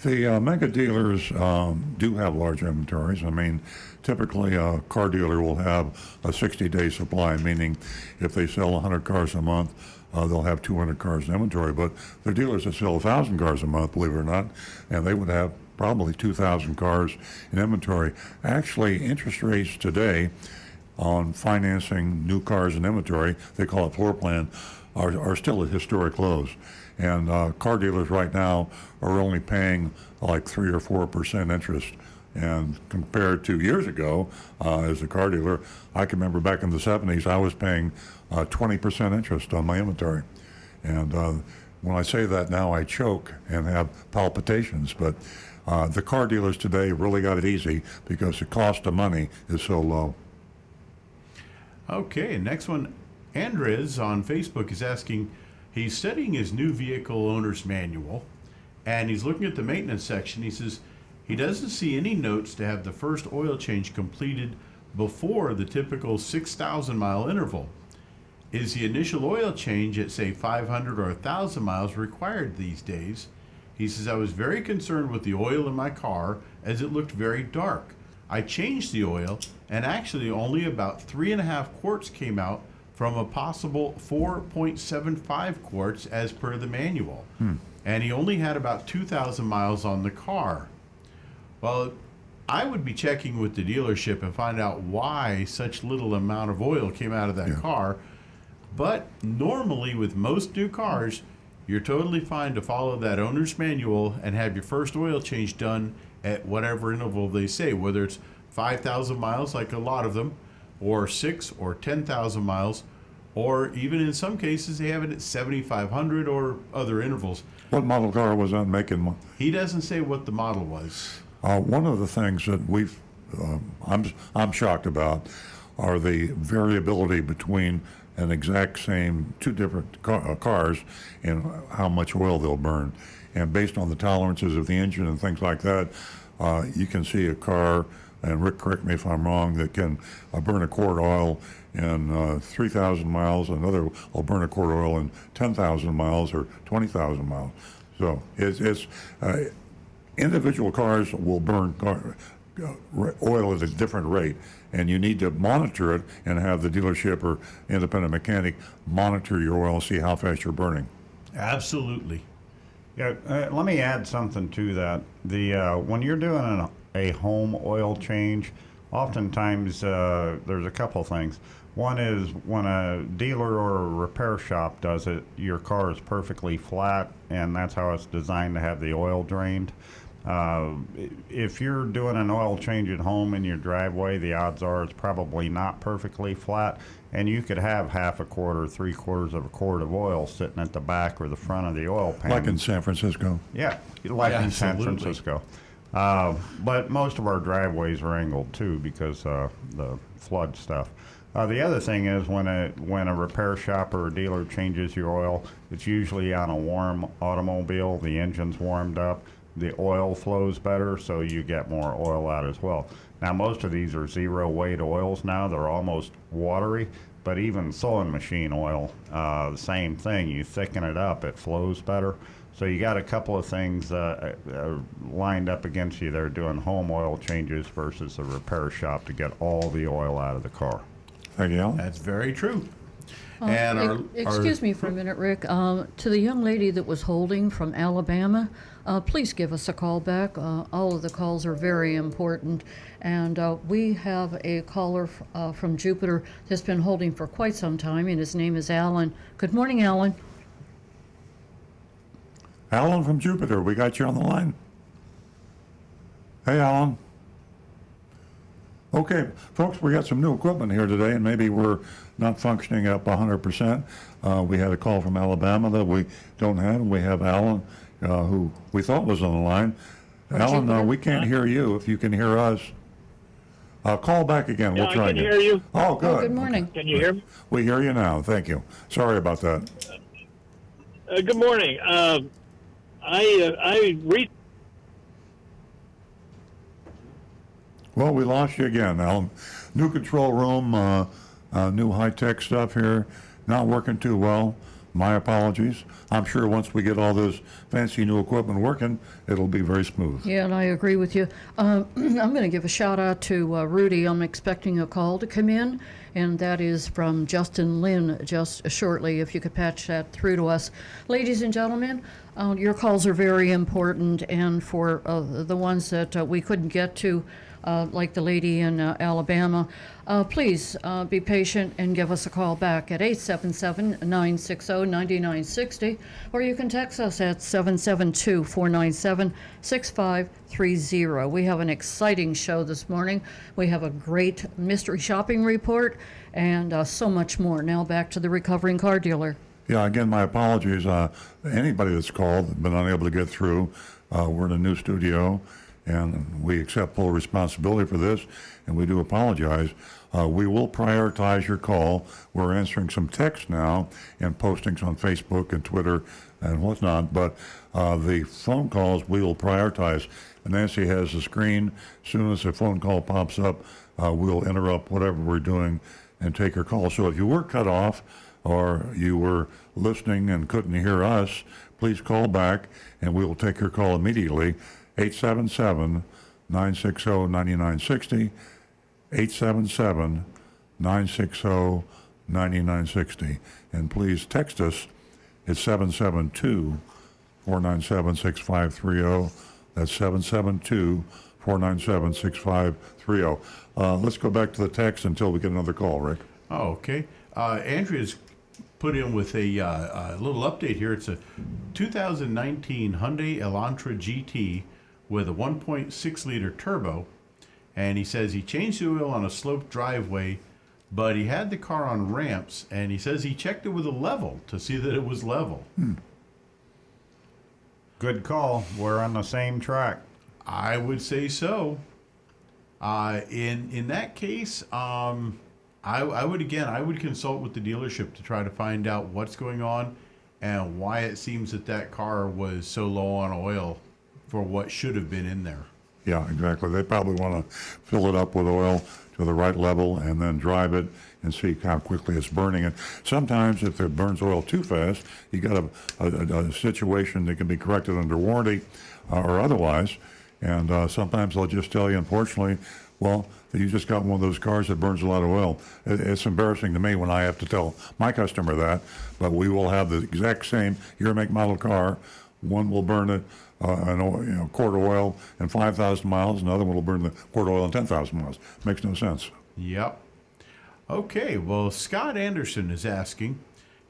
The mega dealers do have large inventories. I mean, typically a car dealer will have a 60-day supply, meaning if they sell 100 cars a month, they'll have 200 cars in inventory. But there are dealers that sell 1,000 cars a month, believe it or not, and they would have probably 2,000 cars in inventory. Actually, interest rates today on financing new cars in inventory, they call it floor plan, are still at historic lows. And car dealers right now are only paying like 3 or 4% interest. And compared to years ago, as a car dealer, I can remember back in the 70s, I was paying 20% interest on my inventory. And when I say that now, I choke and have palpitations. But the car dealers today really got it easy because the cost of money is so low.
Okay, next one. Andres on Facebook is asking, he's studying his new vehicle owner's manual, and he's looking at the maintenance section. He says he doesn't see any notes to have the first oil change completed before the typical 6,000 mile interval. Is the initial oil change at, say, 500 or 1,000 miles required these days? He says, I was very concerned with the oil in my car as it looked very dark. I changed the oil, and actually only about 3.5 quarts came out from a possible 4.75 quarts as per the manual. And he only had about 2,000 miles on the car. Well, I would be checking with the dealership and find out why such little amount of oil came out of that car. But normally with most new cars, you're totally fine to follow that owner's manual and have your first oil change done at whatever interval they say, whether it's 5,000 miles like a lot of them, or 6 or 10,000 miles, or even in some cases they have it at 7,500 or other intervals.
What model car was that making?
He doesn't say what the model was.
One of the things that I'm shocked about are the variability between an exact same two different cars and how much oil they'll burn. And based on the tolerances of the engine and things like that, you can see a car, and Rick, correct me if I'm wrong, that can burn a quart of oil in 3,000 miles, another will burn a quart of oil in 10,000 miles or 20,000 miles. So it's individual cars will burn oil at a different rate, and you need to monitor it and have the dealership or independent mechanic monitor your oil and see how fast you're burning.
Absolutely.
Yeah, let me add something to that. When you're doing a home oil change, oftentimes there's a couple things. One is when a dealer or a repair shop does it, your car is perfectly flat, and that's how it's designed to have the oil drained. If you're doing an oil change at home in your driveway, the odds are it's probably not perfectly flat, and you could have half a quart or 3/4 of a quart of oil sitting at the back or the front of the oil pan.
Like in San Francisco.
Yeah, like in San
Absolutely.
Francisco. But most of our driveways are angled too because the flood stuff. The other thing is when a repair shop or a dealer changes your oil, it's usually on a warm automobile. The engine's warmed up. The oil flows better, so you get more oil out as well. Now, most of these are zero weight oils now. They're almost watery, but even sewing machine oil, the same thing. You thicken it up, it flows better. So you got a couple of things lined up against you there doing home oil changes versus a repair shop to get all the oil out of the car.
Thank you, Alan.
That's very true. And
Excuse me for a minute, Rick. To the young lady that was holding from Alabama, please give us a call back. All of the calls are very important. And we have a caller from Jupiter that's been holding for quite some time, and his name is Alan. Good morning, Alan.
Alan from Jupiter, we got you on the line. Hey, Alan. Okay, folks, we got some new equipment here today, and maybe we're not functioning up 100%. We had a call from Alabama that we don't have, and we have Alan, who we thought was on the line. Alan, we can't hear you. If you can hear us, call back again. We'll try
I can hear you.
Oh, good.
Oh, good morning.
Okay.
Can you hear me?
We hear you now. Thank you. Sorry about that.
Good morning. I read.
Well, we lost you again, Alan. New control room, new high-tech stuff here, not working too well. My apologies. I'm sure once we get all this fancy new equipment working, it'll be very smooth.
Yeah, and I agree with you. I'm going to give a shout out to Rudy. I'm expecting a call to come in, and that is from Justin Lynn just shortly, if you could patch that through to us. Ladies and gentlemen, your calls are very important, and for the ones that we couldn't get to, like the lady in Alabama, please be patient and give us a call back at 877-960-9960, or you can text us at 772-497-6530. We have an exciting show this morning. We have a great mystery shopping report and so much more. Now back to the recovering car dealer.
Yeah, again, my apologies. Anybody that's called, been unable to get through, we're in a new studio, and we accept full responsibility for this, and we do apologize. We will prioritize your call. We're answering some text now and postings on Facebook and Twitter and whatnot, but the phone calls we will prioritize. And Nancy has the screen. As soon as a phone call pops up, we'll interrupt whatever we're doing and take your call. So if you were cut off or you were listening and couldn't hear us, please call back and we will take your call immediately. 877-960-9960, 877-960-9960. And please text us at 772-497-6530. That's 772-497-6530. Let's go back to the text until we get another call, Rick.
Oh, okay. Andrea's put in with a little update here. It's a 2019 Hyundai Elantra GT with a 1.6 liter turbo, and he says he changed the oil on a sloped driveway, but he had the car on ramps, and he says he checked it with a level to see that it was level.
Good call. We're on the same track.
I would say so. In that case, I would consult with the dealership to try to find out what's going on and why it seems that car was so low on oil for what should have been in there.
Yeah, exactly. They probably want to fill it up with oil to the right level and then drive it and see how quickly it's burning. And sometimes if it burns oil too fast, you got a situation that can be corrected under warranty or otherwise. And sometimes they'll just tell you, unfortunately, well, you just got one of those cars that burns a lot of oil. It's embarrassing to me when I have to tell my customer that, but we will have the exact same year, make, model car. One will burn it quart of oil and 5,000 miles. Another one will burn the quart of oil and 10,000 miles. Makes no sense.
Yep. Okay, well, Scott Anderson is asking,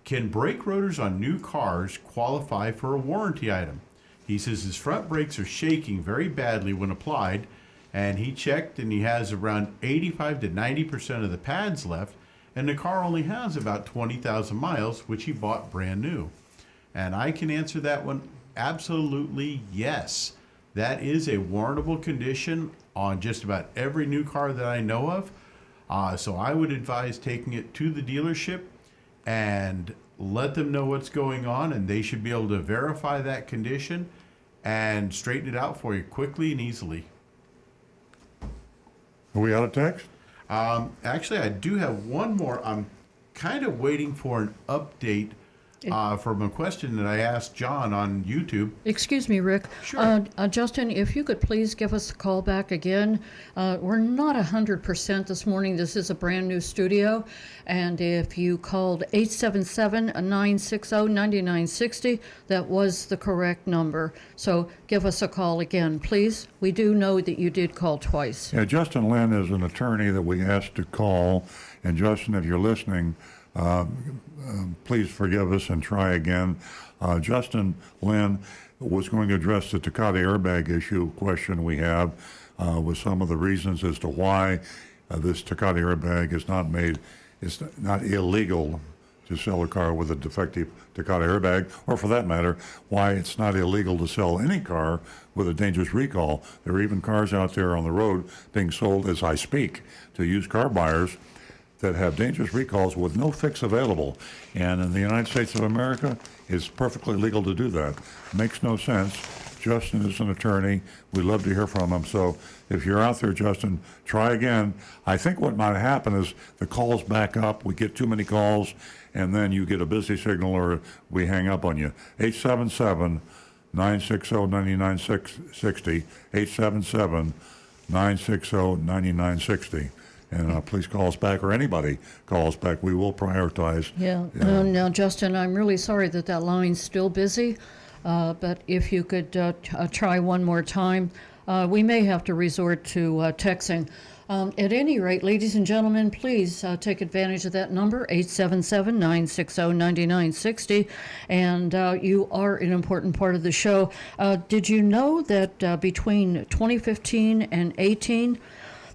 can brake rotors on new cars qualify for a warranty item? He says his front brakes are shaking very badly when applied, and he checked and he has around 85 to 90% of the pads left, and the car only has about 20,000 miles, which he bought brand new. And I can answer that one absolutely yes. That is a warrantable condition on just about every new car that I know of. So I would advise taking it to the dealership and let them know what's going on, and they should be able to verify that condition and straighten it out for you quickly and easily.
Are we out of text?
Actually, I do have one more. I'm kind of waiting for an update from a question that I asked John on YouTube.
Excuse me, Rick.
Sure.
Justin, if you could please give us a call back again. We're not 100% this morning. This is a brand new studio. And if you called 877-960-9960, that was the correct number. So give us a call again, please. We do know that you did call twice.
Yeah, Justin Lynn is an attorney that we asked to call. And Justin, if you're listening, please forgive us and try again. Justin Lynn was going to address the Takata airbag issue question we have with some of the reasons as to why this Takata airbag is not made, it's not illegal to sell a car with a defective Takata airbag, or for that matter, why it's not illegal to sell any car with a dangerous recall. There are even cars out there on the road being sold as I speak to used car buyers that have dangerous recalls with no fix available. And in the United States of America, it's perfectly legal to do that. Makes no sense. Justin is an attorney. We'd love to hear from him. So if you're out there, Justin, try again. I think what might happen is the calls back up. We get too many calls, and then you get a busy signal or we hang up on you. 877-960-9960, 877-960-9960. And please call us back, or anybody call us back. We will prioritize.
Yeah. Now, Justin, I'm really sorry that line's still busy, but if you could try one more time, we may have to resort to texting. At any rate, ladies and gentlemen, please take advantage of that number, 877-960-9960, and you are an important part of the show. Did you know that between 2015 and 18,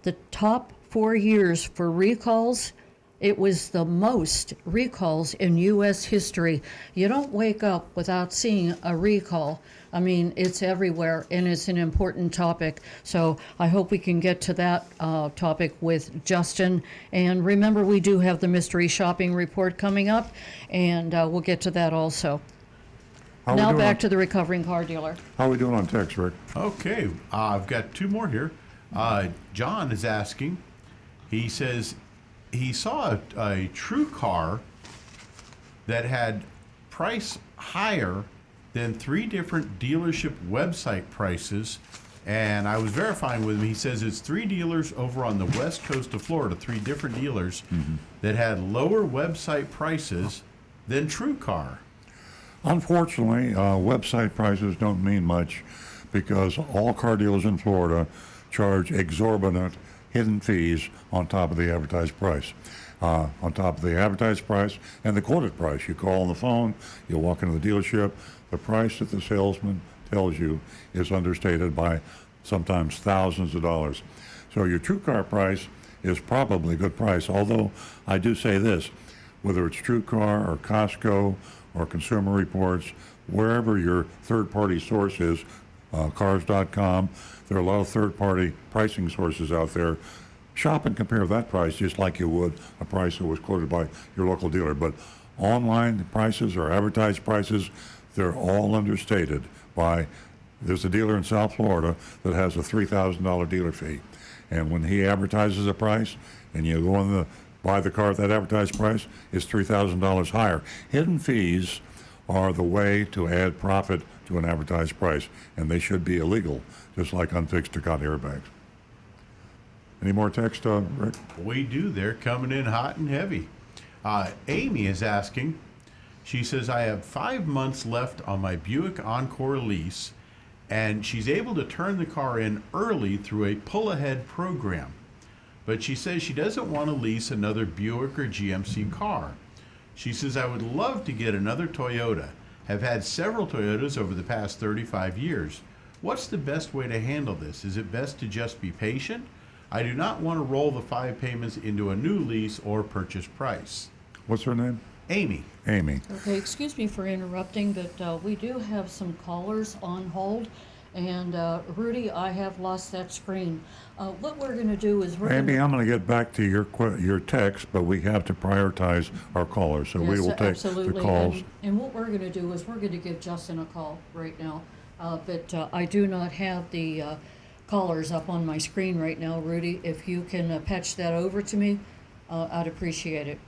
the top 4 years for recalls, it was the most recalls in U.S. history. You don't wake up without seeing a recall. I mean, it's everywhere, and it's an important topic. So I hope we can get to that topic with Justin. And remember, we do have the mystery shopping report coming up, and we'll get to that also. Now back to the recovering car dealer.
How are we doing on text, Rick?
Okay, I've got 2 more here. John is asking, he says he saw a true car that had price higher than 3 different dealership website prices, and I was verifying with him. He says it's 3 dealers over on the west coast of Florida, 3 different dealers that had lower website prices than True Car.
Unfortunately, website prices don't mean much because all car dealers in Florida charge exorbitant hidden fees on top of the advertised price. On top of the advertised price and the quoted price. You call on the phone, you walk into the dealership, the price that the salesman tells you is understated by sometimes thousands of dollars. So your true car price is probably a good price, although I do say this, whether it's True Car or Costco or Consumer Reports, wherever your third-party source is, cars.com, there are a lot of third-party pricing sources out there. Shop and compare that price just like you would a price that was quoted by your local dealer. But online prices or advertised prices, they're all understated by, there's a dealer in South Florida that has a $3,000 dealer fee. And when he advertises a price and you go in buy the car at that advertised price, it's $3,000 higher. Hidden fees are the way to add profit to an advertised price, and they should be illegal, just like unfixed Takata airbags. Any more text, Rick?
We do. They're coming in hot and heavy. Amy is asking, she says, I have 5 months left on my Buick Encore lease, and she's able to turn the car in early through a pull-ahead program. But she says she doesn't want to lease another Buick or GMC car. She says, I would love to get another Toyota. Have had several Toyotas over the past 35 years. What's the best way to handle this? Is it best to just be patient? I do not want to roll the 5 payments into a new lease or purchase price.
What's her name?
Amy.
Amy.
Okay, excuse me for interrupting, but we do have some callers on hold. And Rudy, I have lost that screen. What we're going to do is
Amy, I'm going to get back to your text, but we have to prioritize our callers, so we will take
absolutely.
the calls.
And what we're going to do is we're going to give Justin a call right now. But I do not have the callers up on my screen right now, Rudy. If you can patch that over to me, I'd appreciate it.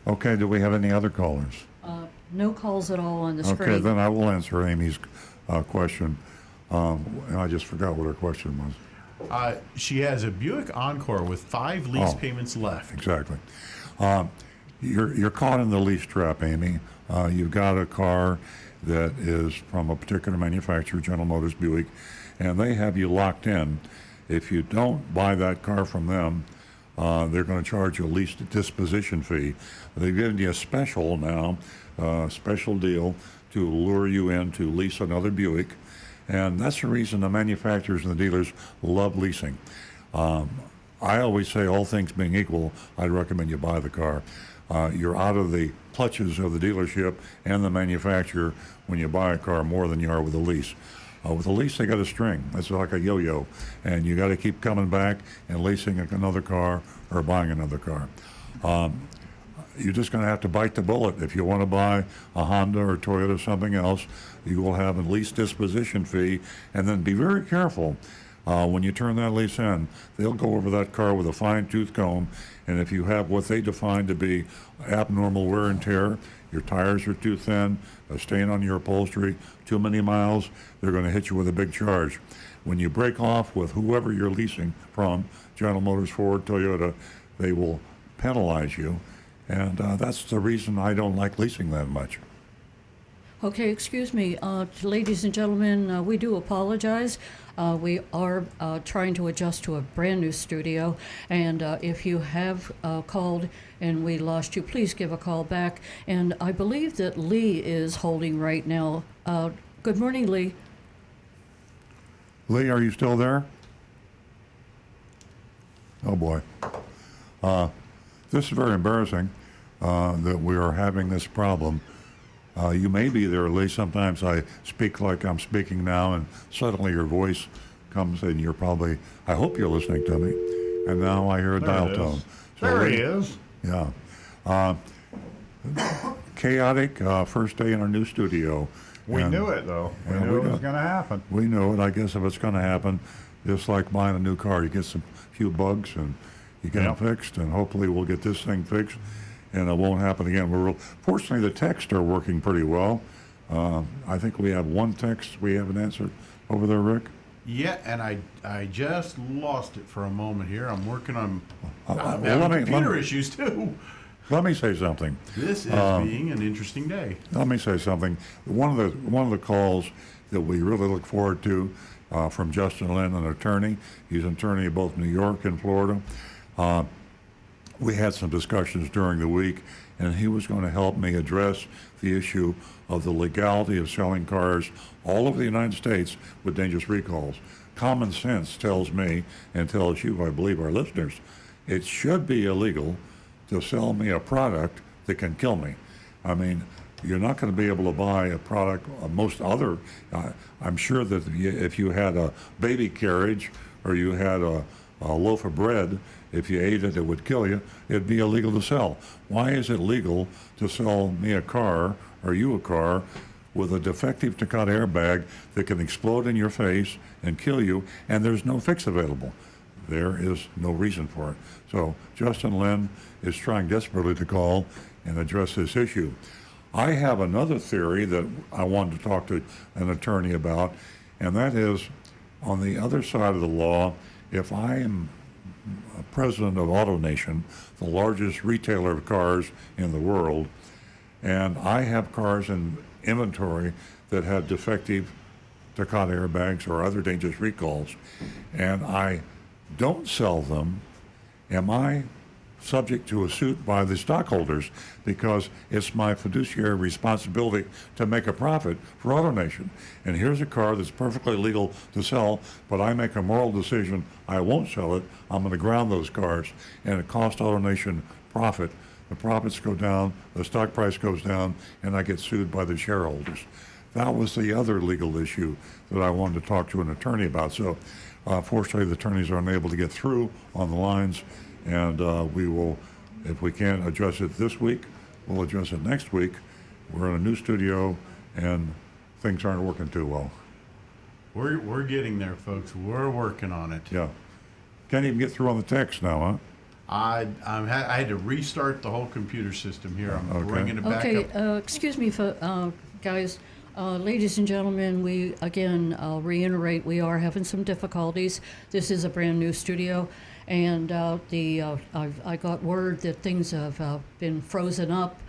Okay, do we have any other callers?
No calls at all on the screen.
Okay, then I will answer Amy's question. And I just forgot what her question was.
She has a Buick Encore with 5 lease payments left.
Exactly. You're caught in the lease trap, Amy. You've got a car that is from a particular manufacturer, General Motors, Buick, and they have you locked in. If you don't buy that car from them, they're going to charge you a lease disposition fee. They've given you a special now, special deal to lure you in to lease another Buick, and that's the reason the manufacturers and the dealers love leasing. I always say, all things being equal, I'd recommend you buy the car. You're out of the clutches of the dealership and the manufacturer when you buy a car more than you are with a lease. With a lease, they got a string. It's like a yo-yo, and you got to keep coming back and leasing another car or buying another car. You're just going to have to bite the bullet. If you want to buy a Honda or Toyota or something else, you will have a lease disposition fee, and then be very careful. When you turn that lease in, they'll go over that car with a fine-tooth comb, and if you have what they define to be abnormal wear and tear, your tires are too thin, a stain on your upholstery, too many miles, they're going to hit you with a big charge. When you break off with whoever you're leasing from, General Motors, Ford, Toyota, they will penalize you, and that's the reason I don't like leasing that much.
Okay, excuse me. Ladies and gentlemen, we do apologize. We are trying to adjust to a brand new studio, and if you have called and we lost you, please give a call back. And I believe that Lee is holding right now. Good morning, Lee.
Lee, are you still there? Oh boy. This is very embarrassing that we are having this problem. You may be there, Lee. Sometimes I speak like I'm speaking now, and suddenly your voice comes, and you're probably, I hope you're listening to me. And now I hear a dial tone. So
There he
Lee,
is.
yeah. Chaotic first day in our new studio.
We
And-
knew it, though. We
Yeah,
knew it was
know.
going to happen.
We know it. I guess if it's going to happen, just like buying a new car, you get some few bugs and you get
Yep.
them fixed, and hopefully we'll get this thing fixed, and it won't happen again. Fortunately, the texts are working pretty well. I think we have one text we haven't answered over there, Rick.
Yeah, and I just lost it for a moment here. I'm working on I'm
well,
having
let me-
computer
let me-
issues too.
Let me say something.
This is being an interesting day.
Let me say something. One of the calls that we really look forward to from Justin Lynn, an attorney. He's an attorney in both New York and Florida. We had some discussions during the week, and he was going to help me address the issue of the legality of selling cars all over the United States with dangerous recalls. Common sense tells me, and tells you, I believe our listeners, it should be illegal to sell me a product that can kill me. I mean, you're not going to be able to buy a product, most other, I'm sure that if you had a baby carriage or you had a loaf of bread, if you ate it, it would kill you. It'd be illegal to sell. Why is it legal to sell me a car or you a car with a defective Takata airbag that can explode in your face and kill you, and there's no fix available? There is no reason for it. So Justin Lynn is trying desperately to call and address this issue. I have another theory that I wanted to talk to an attorney about, and that is, on the other side of the law, if I am president of AutoNation, the largest retailer of cars in the world, and I have cars in inventory that have defective Takata airbags or other dangerous recalls, and I don't sell them, am I subject to a suit by the stockholders because it's my fiduciary responsibility to make a profit for AutoNation? And here's a car that's perfectly legal to sell, but I make a moral decision, I won't sell it, I'm going to ground those cars, and it costs AutoNation profit. The profits go down, the stock price goes down, and I get sued by the shareholders. That was the other legal issue that I wanted to talk to an attorney about. So fortunately, the attorneys aren't able to get through on the lines, and we will, if we can't address it this week, we'll address it next week. We're in a new studio, and things aren't working too well.
We're getting there, folks. We're working on it.
Yeah. Can't even get through on the text now, huh?
I had to restart the whole computer system here. I'm
Okay.
bringing it back
Okay,
up.
excuse me, guys. Ladies and gentlemen, we again reiterate we are having some difficulties. This is a brand new studio, and I got word that things have been frozen up,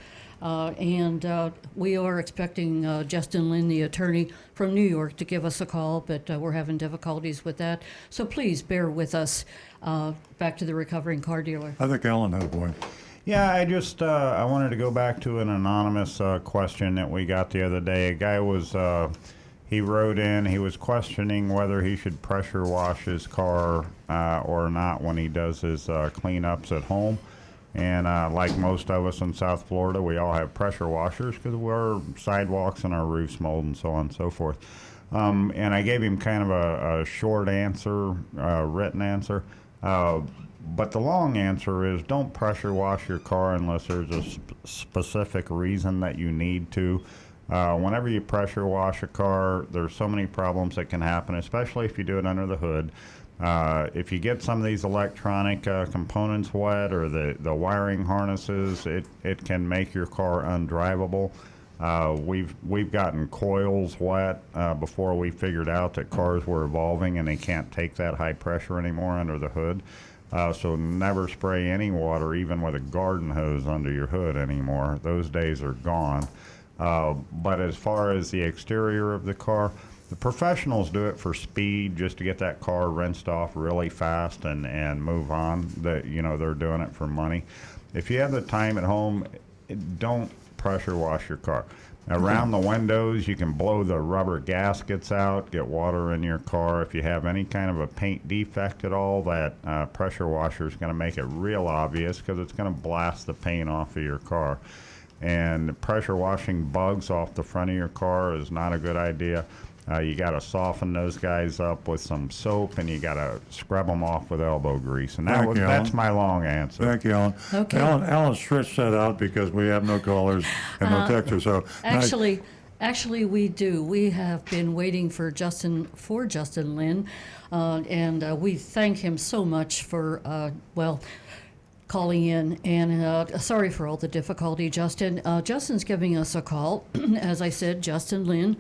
and we are expecting Justin Lynn, the attorney from New York, to give us a call, but we're having difficulties with that. So please bear with us. Back to the recovering car dealer.
I think Alan had a point.
Yeah, I wanted to go back to an anonymous question that we got the other day. A guy was, he wrote in, he was questioning whether he should pressure wash his car or not when he does his cleanups at home. And like most of us in South Florida, we all have pressure washers because our sidewalks and our roofs mold and so on and so forth. And I gave him kind of a short answer, written answer. But the long answer is don't pressure wash your car unless there's a specific reason that you need to. Whenever you pressure wash a car, there's so many problems that can happen, especially if you do it under the hood. If you get some of these electronic components wet or the wiring harnesses, it can make your car undrivable. We've gotten coils wet before we figured out that cars were evolving and they can't take that high pressure anymore under the hood. So never spray any water, even with a garden hose, under your hood anymore. Those days are gone. But as far as the exterior of the car, the professionals do it for speed, just to get that car rinsed off really fast and move on. They're doing it for money. If you have the time at home, don't pressure wash your car. Around the windows, you can blow the rubber gaskets out, get water in your car. If you have any kind of a paint defect at all, that pressure washer is going to make it real obvious, because it's going to blast the paint off of your car. And pressure washing bugs off the front of your car is not a good idea. You got to soften those guys up with some soap, and you got to scrub them off with elbow grease. And that's my long answer.
Thank you, Alan.
Okay.
Alan stretched that out because we have no callers and no texters. So
Actually, we do. We have been waiting for Justin Lin, and we thank him so much for calling in. And sorry for all the difficulty, Justin. Justin's giving us a call. As I said, Justin Lin,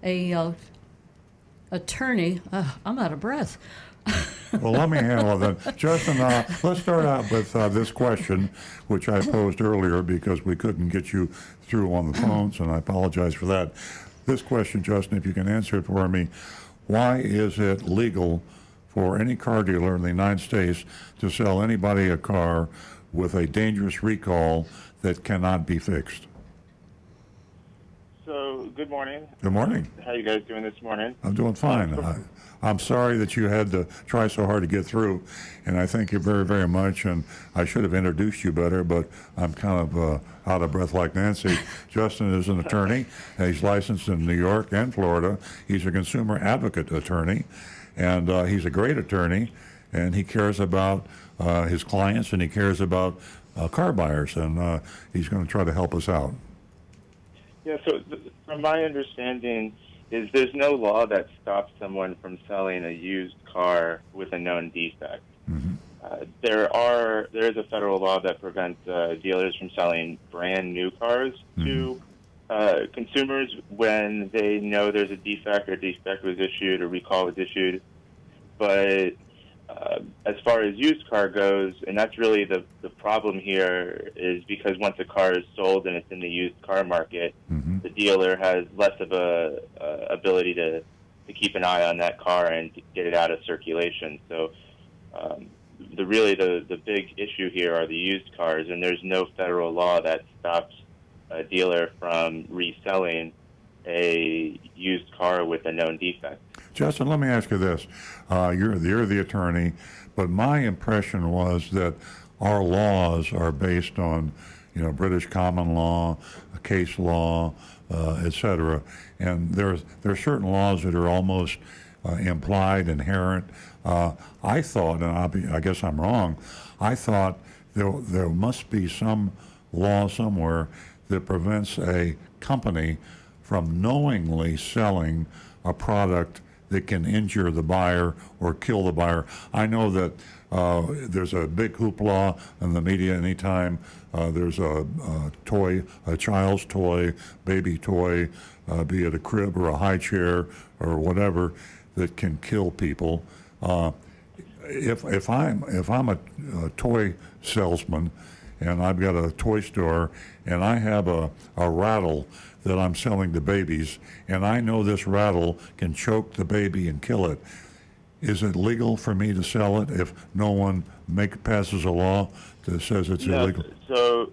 a attorney. I'm out of breath.
Well, let me handle that. Justin, let's start out with this question, which I posed earlier because we couldn't get you through on the phones, and I apologize for that. This question, Justin, if you can answer it for me, why is it legal for any car dealer in the United States to sell anybody a car with a dangerous recall that cannot be fixed?
So, good morning.
Good morning.
How you guys doing this morning?
I'm doing fine. I'm sorry that you had to try so hard to get through, and I thank you very, very much. And I should have introduced you better, but I'm kind of out of breath like Nancy. Justin is an attorney. He's licensed in New York and Florida. He's a consumer advocate attorney, and he's a great attorney, and he cares about his clients, and he cares about car buyers, and he's going to try to help us out.
Yeah, so from my understanding, is there's no law that stops someone from selling a used car with a known defect.
Mm-hmm.
There is a federal law that prevents dealers from selling brand new cars to consumers when they know there's a defect, or a defect was issued, or recall was issued. But as far as used car goes, and that's really the problem here, is because once a car is sold and it's in the used car market, the dealer has less of a ability to keep an eye on that car and to get it out of circulation. So the big issue here are the used cars, and there's no federal law that stops a dealer from reselling a used car with a known defect.
Justin, let me ask you this. You're the attorney, but my impression was that our laws are based on, British common law, case law, etc. And there are certain laws that are almost implied, inherent. I thought, and I guess I'm wrong, I thought there must be some law somewhere that prevents a company from knowingly selling a product that can injure the buyer or kill the buyer. I know that there's a big hoopla in the media anytime there's a toy, a child's toy, baby toy, be it a crib or a high chair or whatever, that can kill people. If I'm a toy salesman and I've got a toy store and I have a rattle that I'm selling to babies, and I know this rattle can choke the baby and kill it, is it legal for me to sell it if no one passes a law that says it's illegal?
So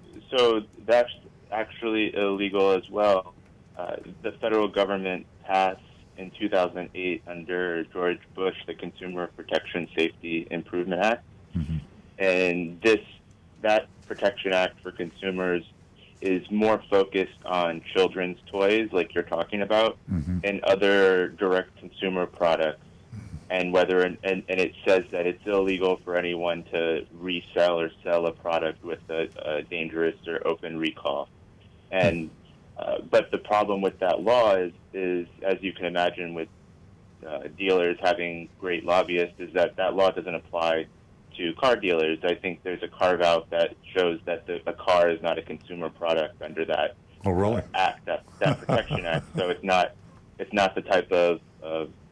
that's actually illegal as well. The federal government passed in 2008 under George Bush the Consumer Protection Safety Improvement Act, and that Protection Act for consumers is more focused on children's toys, like you're talking about, and other direct consumer products. And it says that it's illegal for anyone to resell or sell a product with a dangerous or open recall. And but the problem with that law is as you can imagine, with dealers having great lobbyists, is that law doesn't apply to car dealers. I think there's a carve out that shows that a car is not a consumer product under that act, that Protection Act. So it's not the type of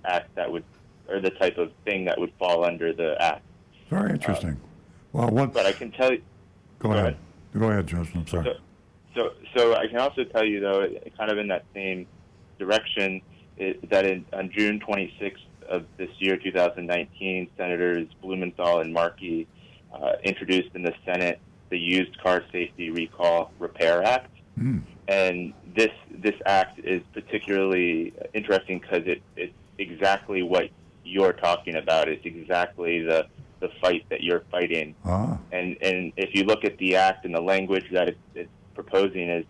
act that would, or the type of thing that would fall under the act.
Very interesting.
But I can tell you.
Go ahead. Go ahead, Justin. I'm sorry.
So I can also tell you, though, kind of in that same direction, on June 26th of this year, 2019, Senators Blumenthal and Markey introduced in the Senate the Used Car Safety Recall Repair Act. And this act is particularly interesting because it's exactly what you're talking about. It's exactly the fight that you're fighting. And if you look at the act and the language that it's proposing,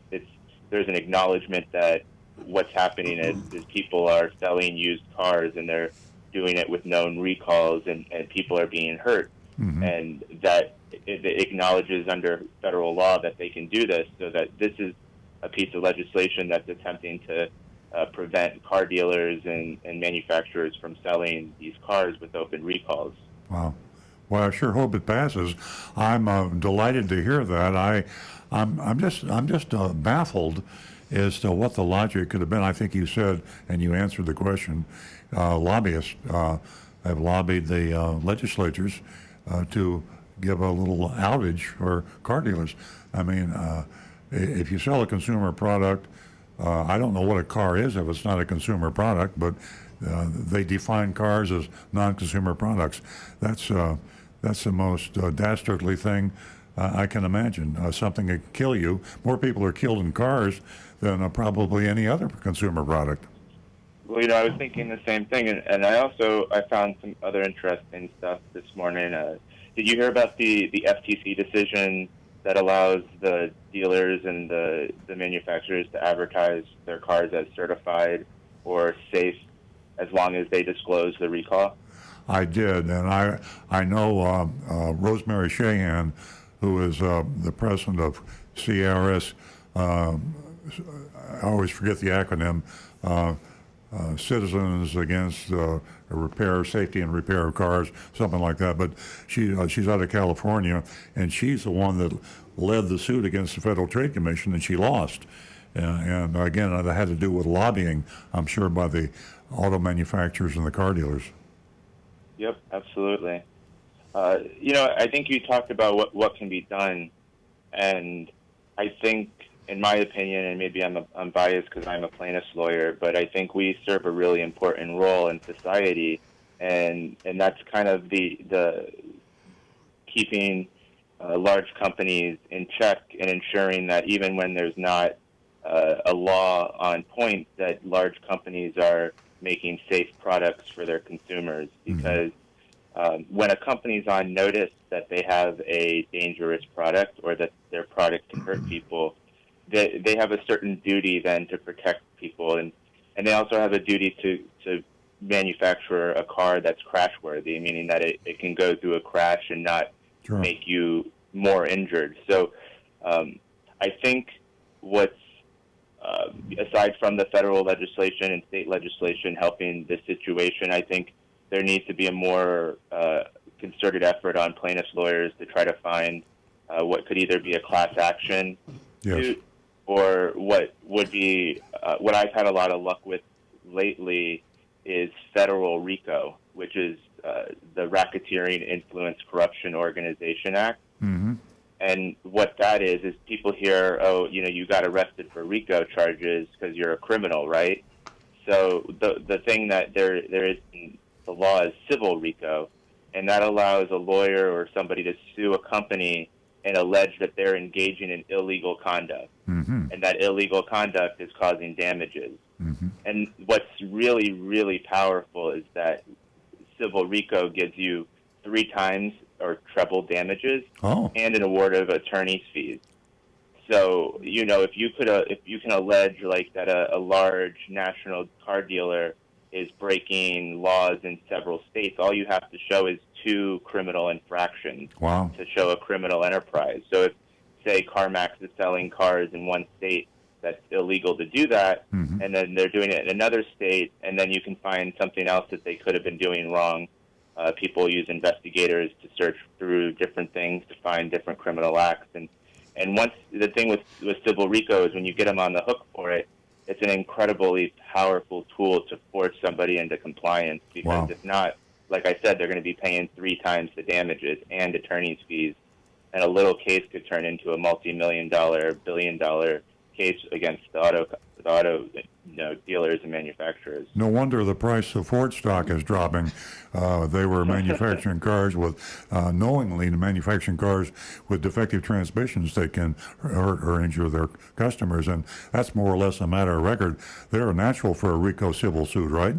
there's an acknowledgement that what's happening is people are selling used cars and they're doing it with known recalls and people are being hurt. And that it acknowledges under federal law that they can do this, so that this is a piece of legislation that's attempting to prevent car dealers and manufacturers from selling these cars with open recalls.
Wow. Well, I sure hope it passes. I'm delighted to hear that. I'm just baffled as to what the logic could have been. I think you said, and you answered the question, lobbyists have lobbied the legislatures to give a little outage for car dealers. I mean, if you sell a consumer product, I don't know what a car is if it's not a consumer product, but they define cars as non-consumer products. That's the most dastardly thing I can imagine. Something that can kill you. More people are killed in cars than probably any other consumer product.
Well, I was thinking the same thing, and I found some other interesting stuff this morning. Did you hear about the FTC decision that allows the dealers and the manufacturers to advertise their cars as certified or safe as long as they disclose the recall?
I did, and I know Rosemary Shahan, who is the president of CRS. I always forget the acronym. Citizens Against Repair, Safety and Repair of Cars, something like that. But she's out of California, and she's the one that led the suit against the Federal Trade Commission, and she lost. And again, that had to do with lobbying, I'm sure, by the auto manufacturers and the car dealers.
Yep, absolutely. I think you talked about what can be done, and I think, in my opinion, and maybe I'm biased because I'm a plaintiff's lawyer, but I think we serve a really important role in society, and that's kind of the keeping large companies in check and ensuring that even when there's not a law on point, that large companies are making safe products for their consumers. Because when a company's on notice that they have a dangerous product or that their product can hurt people, they have a certain duty then to protect people, and they also have a duty to manufacture a car that's crash-worthy, meaning that it can go through a crash and not make you more injured. So I think what's, aside from the federal legislation and state legislation helping this situation, I think there needs to be a more concerted effort on plaintiffs' lawyers to try to find what could either be a class action suit, or what would be what I've had a lot of luck with lately is federal RICO, which is the Racketeering, Influence, Corruption Organization Act. And what that is people hear, you got arrested for RICO charges because you're a criminal, right? So the thing that there is in the law is civil RICO, and that allows a lawyer or somebody to sue a company and allege that they're engaging in illegal conduct, and that illegal conduct is causing damages. And what's really, really powerful is that civil RICO gives you 3 times or treble damages and an award of attorney's fees. So, if you can allege like that a large national car dealer is breaking laws in several states, all you have to show is 2 criminal infractions to show a criminal enterprise. So if, say, CarMax is selling cars in one state that's illegal to do that, and then they're doing it in another state, and then you can find something else that they could have been doing wrong. People use investigators to search through different things to find different criminal acts. And once the thing with civil RICO is when you get them on the hook for it, it's an incredibly powerful tool to force somebody into compliance, because if not, like I said, they're going to be paying 3 times the damages and attorney's fees. and a little case could turn into a multi-million-dollar, billion-dollar case against the auto dealers and manufacturers.
No wonder the price of Ford stock is dropping. They were manufacturing cars knowingly manufacturing cars with defective transmissions that can hurt or injure their customers, and that's more or less a matter of record. They're natural for a RICO civil suit, right?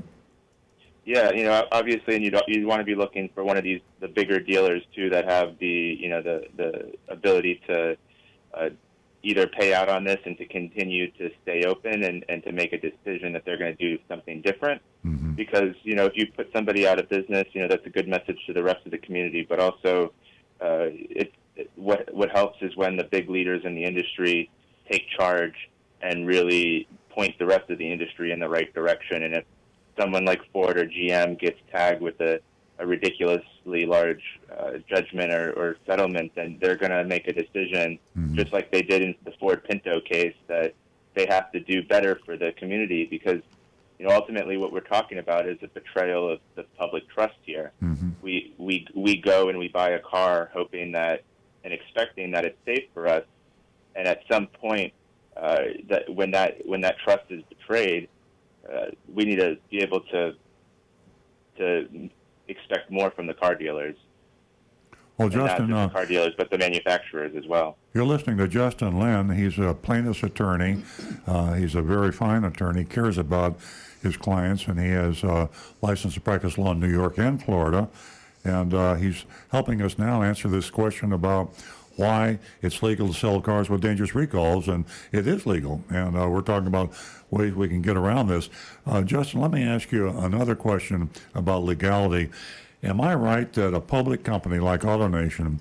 Yeah, obviously, and you want to be looking for one of the bigger dealers too that have the ability to either pay out on this and to continue to stay open and to make a decision that they're going to do something different.
Mm-hmm.
Because if you put somebody out of business, that's a good message to the rest of the community. But also, what helps is when the big leaders in the industry take charge and really point the rest of the industry in the right direction. And if someone like Ford or GM gets tagged with a ridiculously large judgment or settlement, then they're going to make a decision, just like they did in the Ford Pinto case, that they have to do better for the community, because ultimately what we're talking about is a betrayal of the public trust here.
Mm-hmm.
We go and we buy a car hoping that and expecting that it's safe for us, and at some point that when that trust is betrayed, we need to be able to expect more from the car dealers.
Well,
and
Justin,
not just the car dealers, but the manufacturers as well.
You're listening to Justin Lynn. He's a plaintiff's attorney. He's a very fine attorney, cares about his clients, and he has license to practice law in New York and Florida. And he's helping us now answer this question about why it's legal to sell cars with dangerous recalls, and it is legal. And we're talking about ways we can get around this. Justin, let me ask you another question about legality. Am I right that a public company like AutoNation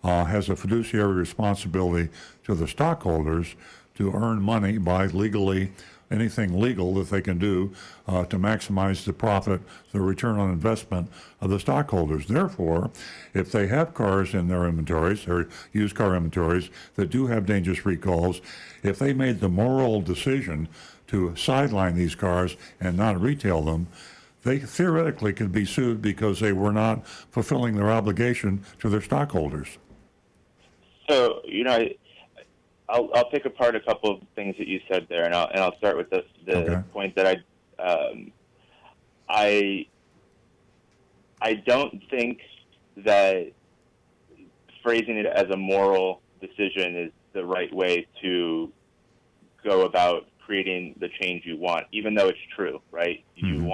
has a fiduciary responsibility to the stockholders to earn money by anything legal that they can do to maximize the profit, the return on investment of the stockholders? Therefore, if they have cars in their inventories, their used car inventories that do have dangerous recalls, if they made the moral decision to sideline these cars and not retail them, they theoretically could be sued because they were not fulfilling their obligation to their stockholders.
So, I'll pick apart a couple of things that you said there, and I'll start with the
Okay.
point that I don't think that phrasing it as a moral decision is the right way to go about creating the change you want, even though it's true, right?
Mm-hmm.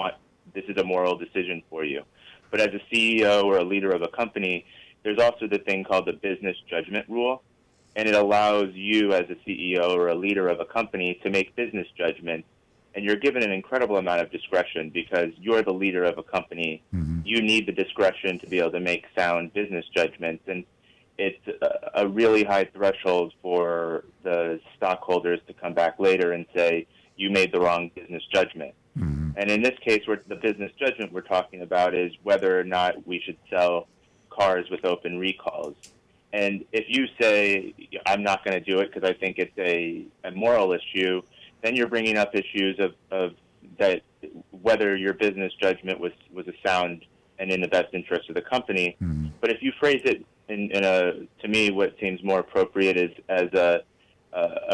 This is a moral decision for you. But as a CEO or a leader of a company, there's also the thing called the business judgment rule, and it allows you as a CEO or a leader of a company to make business judgments, and you're given an incredible amount of discretion because you're the leader of a company.
Mm-hmm.
You need the discretion to be able to make sound business judgments, and it's a really high threshold for the stockholders to come back later and say, you made the wrong business judgment.
Mm-hmm.
And in this case, the business judgment we're talking about is whether or not we should sell cars with open recalls. And if you say, I'm not going to do it because I think it's a moral issue, then you're bringing up issues of that whether your business judgment was a sound and in the best interest of the company.
Mm-hmm.
But if you phrase it to me, what seems more appropriate is as a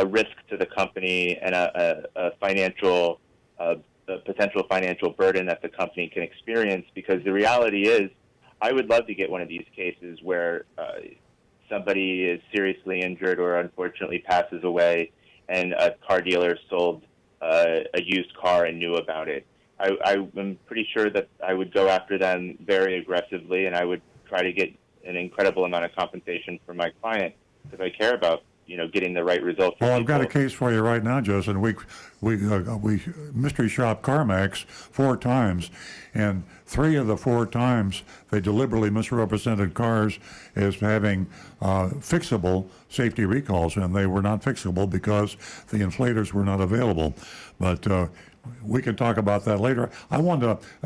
risk to the company and a potential financial burden that the company can experience, because the reality is, I would love to get one of these cases where somebody is seriously injured or unfortunately passes away, and a car dealer sold a used car and knew about it. I'm pretty sure that I would go after them very aggressively, and I would try to get an incredible amount of compensation for my client because I care about getting the right result.
Well, I've got a case for you right now, Justin. We mystery shop CarMax 4 times, and 3 of the 4 times they deliberately misrepresented cars as having fixable safety recalls, and they were not fixable because the inflators were not available. But we can talk about that later. I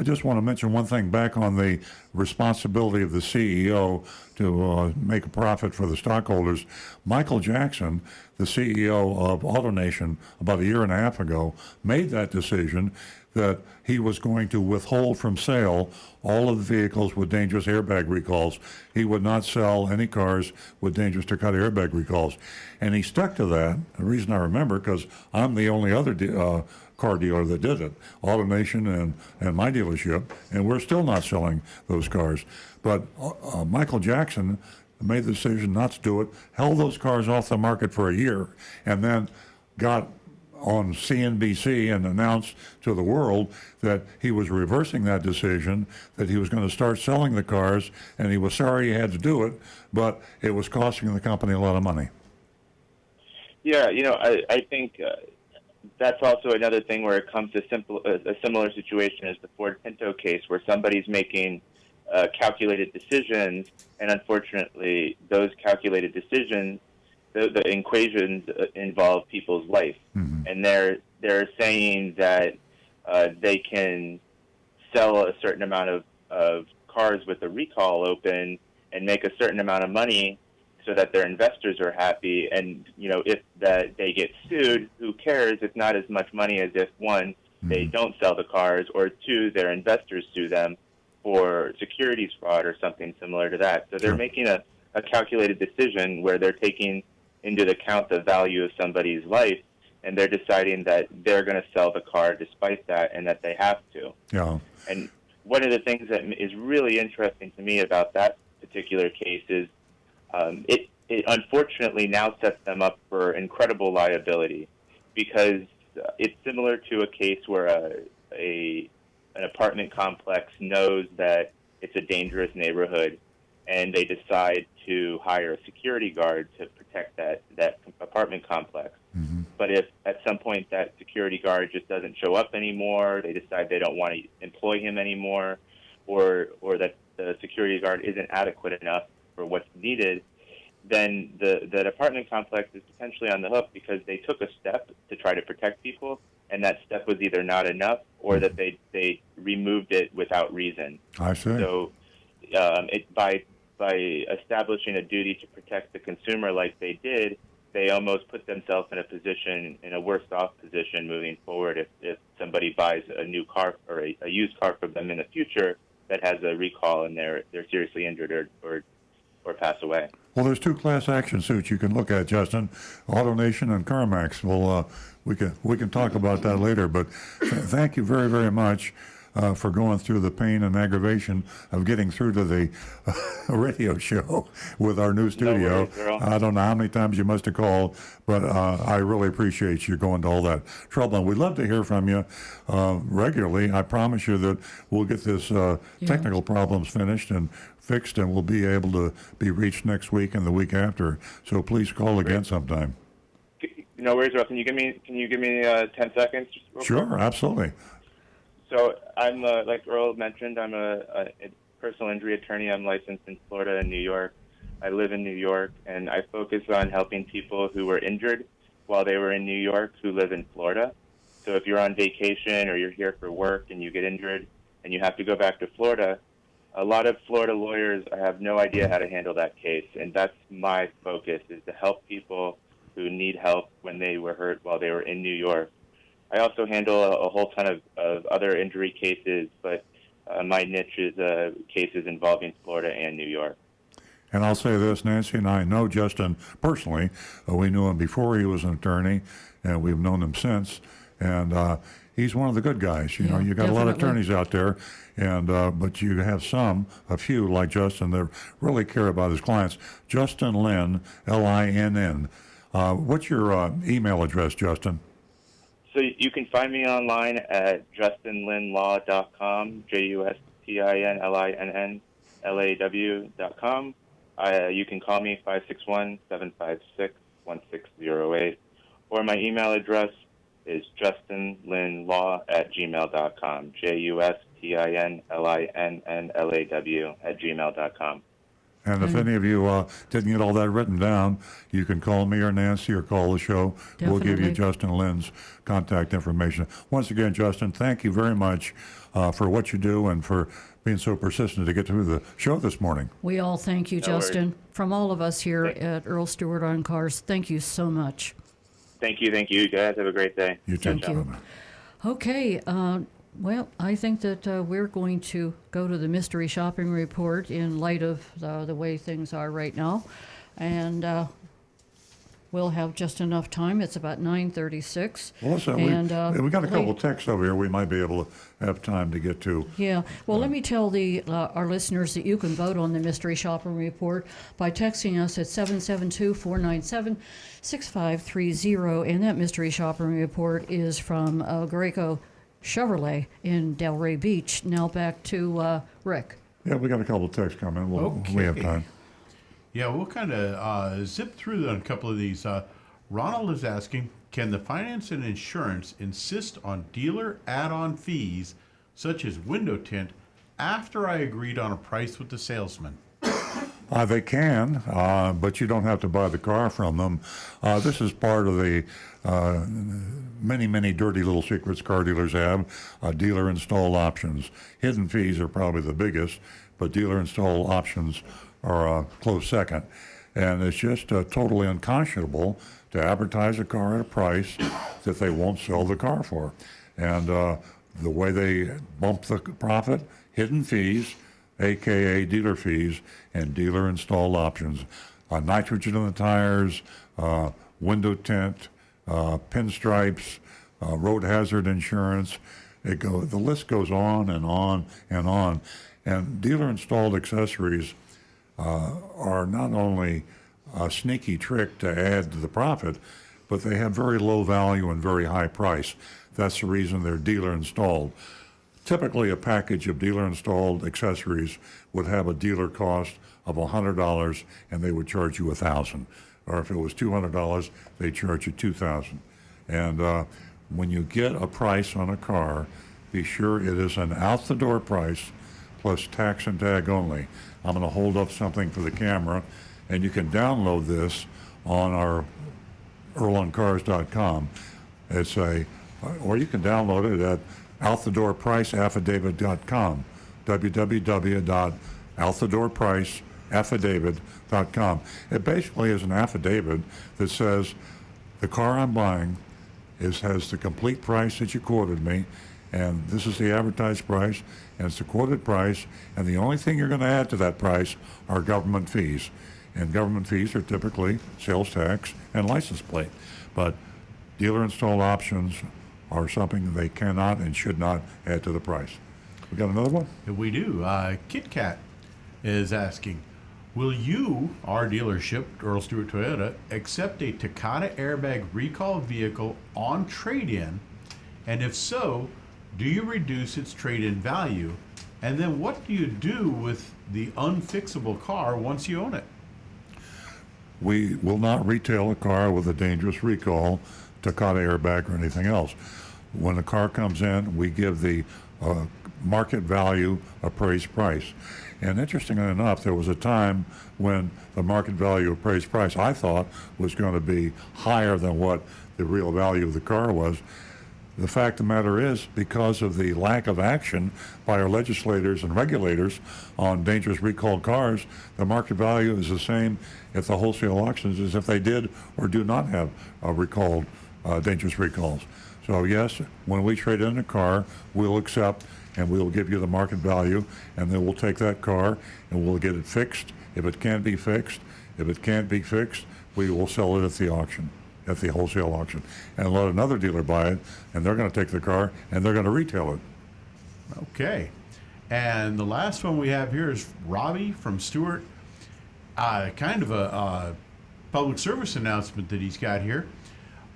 just want to mention one thing back on the responsibility of the CEO to make a profit for the stockholders. Michael Jackson, the CEO of AutoNation, about a year and a half ago, made that decision that he was going to withhold from sale all of the vehicles with dangerous airbag recalls. He would not sell any cars with dangerous Takata airbag recalls. And he stuck to that. The reason I remember, because I'm the only other car dealer that did it, AutoNation and my dealership, and we're still not selling those cars. But Michael Jackson made the decision not to do it, held those cars off the market for a year, and then got on CNBC and announced to the world that he was reversing that decision, that he was going to start selling the cars, and he was sorry he had to do it, but it was costing the company a lot of money.
Yeah, I think that's also another thing where it comes to a similar situation as the Ford Pinto case, where somebody's making calculated decisions, and unfortunately, those calculated decisions, the equations involve people's life, and they're saying that they can sell a certain amount of cars with a recall open and make a certain amount of money so that their investors are happy. And if that they get sued, who cares? It's not as much money as if one, they don't sell the cars, or two, their investors sue them for securities fraud or something similar to that. So they're making a calculated decision where they're taking into account the value of somebody's life, and they're deciding that they're going to sell the car despite that, and that they have to.
Yeah.
And one of the things that is really interesting to me about that particular case is it unfortunately now sets them up for incredible liability, because it's similar to a case where an apartment complex knows that it's a dangerous neighborhood, and they decide to hire a security guard to protect that apartment complex. But if at some point that security guard just doesn't show up anymore, they decide they don't want to employ him anymore, or that the security guard isn't adequate enough for what's needed, then the apartment complex is potentially on the hook, because they took a step to try to protect people, and that step was either not enough, or that they removed it without reason.
I see.
So by establishing a duty to protect the consumer like they did, they almost put themselves in a worse off position moving forward if somebody buys a new car or a used car from them in the future that has a recall and they're seriously injured or pass away.
Well, there's two class action suits you can look at, Justin, AutoNation and CarMax. Well, we can talk about that later, but thank you very, very much for going through the pain and aggravation of getting through to the radio show with our new studio.
No worries, Earl.
I don't know how many times you must have called, but I really appreciate you going to all that trouble. And we'd love to hear from you regularly. I promise you that we'll get this technical problems finished and fixed, and we'll be able to be reached next week and the week after. So please call again sometime.
No worries, Earl. Can you give me 10 seconds? Just real
Sure,
quick?
absolutely.
So I'm like Earl mentioned, I'm a personal injury attorney. I'm licensed in Florida and New York. I live in New York, and I focus on helping people who were injured while they were in New York who live in Florida. So if you're on vacation or you're here for work and you get injured and you have to go back to Florida, a lot of Florida lawyers have no idea how to handle that case, and that's my focus, is to help people who need help when they were hurt while they were in New York. I also handle a whole ton of other injury cases, but my niche is cases involving Florida and New York.
And I'll say this, Nancy and I know Justin personally. We knew him before he was an attorney, and we've known him since. And he's one of the good guys. You know, you got a lot of attorneys out there, and but you have a few like Justin that really care about his clients. Justin Linn, Linn. What's your email address, Justin?
So you can find me online at justinlinlaw.com, JustinLinnlaw.com. You can call me 561-756-1608, or my email address is justinlinlaw@gmail.com, JustinLinnlaw@gmail.com.
And if any of you didn't get all that written down, you can call me or Nancy or call the show.
Definitely.
We'll give you Justin Linn's contact information. Once again, Justin, thank you very much for what you do and for being so persistent to get through the show this morning.
We all thank you, Justin. From all of us here at Earl Stewart on Cars, thank you so much.
Thank you. You guys have a great day.
You too.
Thank you. Okay, Well, I think that we're going to go to the mystery shopping report in light of the way things are right now. And we'll have just enough time. It's about 9:36.
Well, listen, we got a couple of texts over here we might be able to have time to get to.
Yeah. Well, let me tell our listeners that you can vote on the mystery shopping report by texting us at 772-497-6530. And that mystery shopping report is from Graco Chevrolet in Delray Beach. Now back to Rick.
Yeah, we got a couple of texts coming. We have time.
Yeah, we'll kind of zip through a couple of these. Ronald is asking, can the finance and insurance insist on dealer add-on fees, such as window tint, after I agreed on a price with the salesman?
They can, but you don't have to buy the car from them. This is part of the many dirty little secrets car dealers have. Dealer install options. Hidden fees are probably the biggest, but dealer install options are a close second. And it's just totally unconscionable to advertise a car at a price that they won't sell the car for. And the way they bump the profit, hidden fees, aka dealer fees, and dealer installed options. Nitrogen in the tires, window tint, pinstripes, road hazard insurance. The list goes on and on and on. And dealer installed accessories are not only a sneaky trick to add to the profit, but they have very low value and very high price. That's the reason they're dealer installed. Typically, a package of dealer installed accessories would have a dealer cost of $100, and they would charge you $1,000. Or if it was $200, they charge you $2,000. And when you get a price on a car, be sure it is an out-the-door price plus tax and tag only. I'm going to hold up something for the camera, and you can download this on our earloncars.com. Or you can download it at outthedoorpriceaffidavit.com, www.outthedoorpriceaffidavit.com. It basically is an affidavit that says the car I'm buying has the complete price that you quoted me, and this is the advertised price, and it's the quoted price, and the only thing you're going to add to that price are government fees. And government fees are typically sales tax and license plate. But dealer installed options are something they cannot and should not add to the price. We got another one?
We do. Kit Kat is asking, will you, our dealership, Earl Stewart Toyota, accept a Takata airbag recall vehicle on trade-in? And if so, do you reduce its trade-in value? And then what do you do with the unfixable car once you own it?
We will not retail a car with a dangerous recall, Takata airbag, or anything else. When the car comes in, we give the market value appraised price. And interestingly enough, there was a time when the market value appraised price, I thought, was going to be higher than what the real value of the car was. The fact of the matter is, because of the lack of action by our legislators and regulators on dangerous recalled cars, the market value is the same at the wholesale auctions as if they did or do not have recalled dangerous recalls. So yes, when we trade in a car, we'll accept and we'll give you the market value, and then we'll take that car and we'll get it fixed. If it can't be fixed, we will sell it at the auction, at the wholesale auction, and let another dealer buy it, and they're going to take the car and they're going to retail it.
Okay. And the last one we have here is Robbie from Stewart. Kind of a public service announcement that he's got here.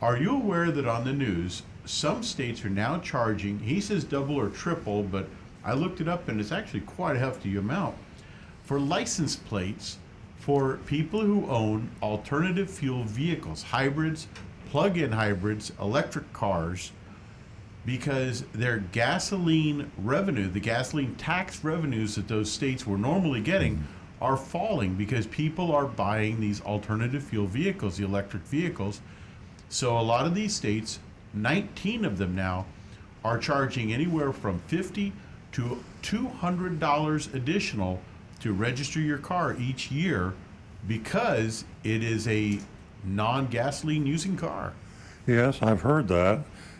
Are you aware that on the news, some states are now charging, he says double or triple, but I looked it up and it's actually quite a hefty amount, for license plates for people who own alternative fuel vehicles, hybrids, plug-in hybrids, electric cars, because their gasoline revenue, the gasoline tax revenues that those states were normally getting, are falling because people are buying these alternative fuel vehicles, the electric vehicles. So a lot of these states, 19 of them now, are charging anywhere from $50 to $200 additional to register your car each year because it is a non-gasoline using car.
Yes, I've heard that,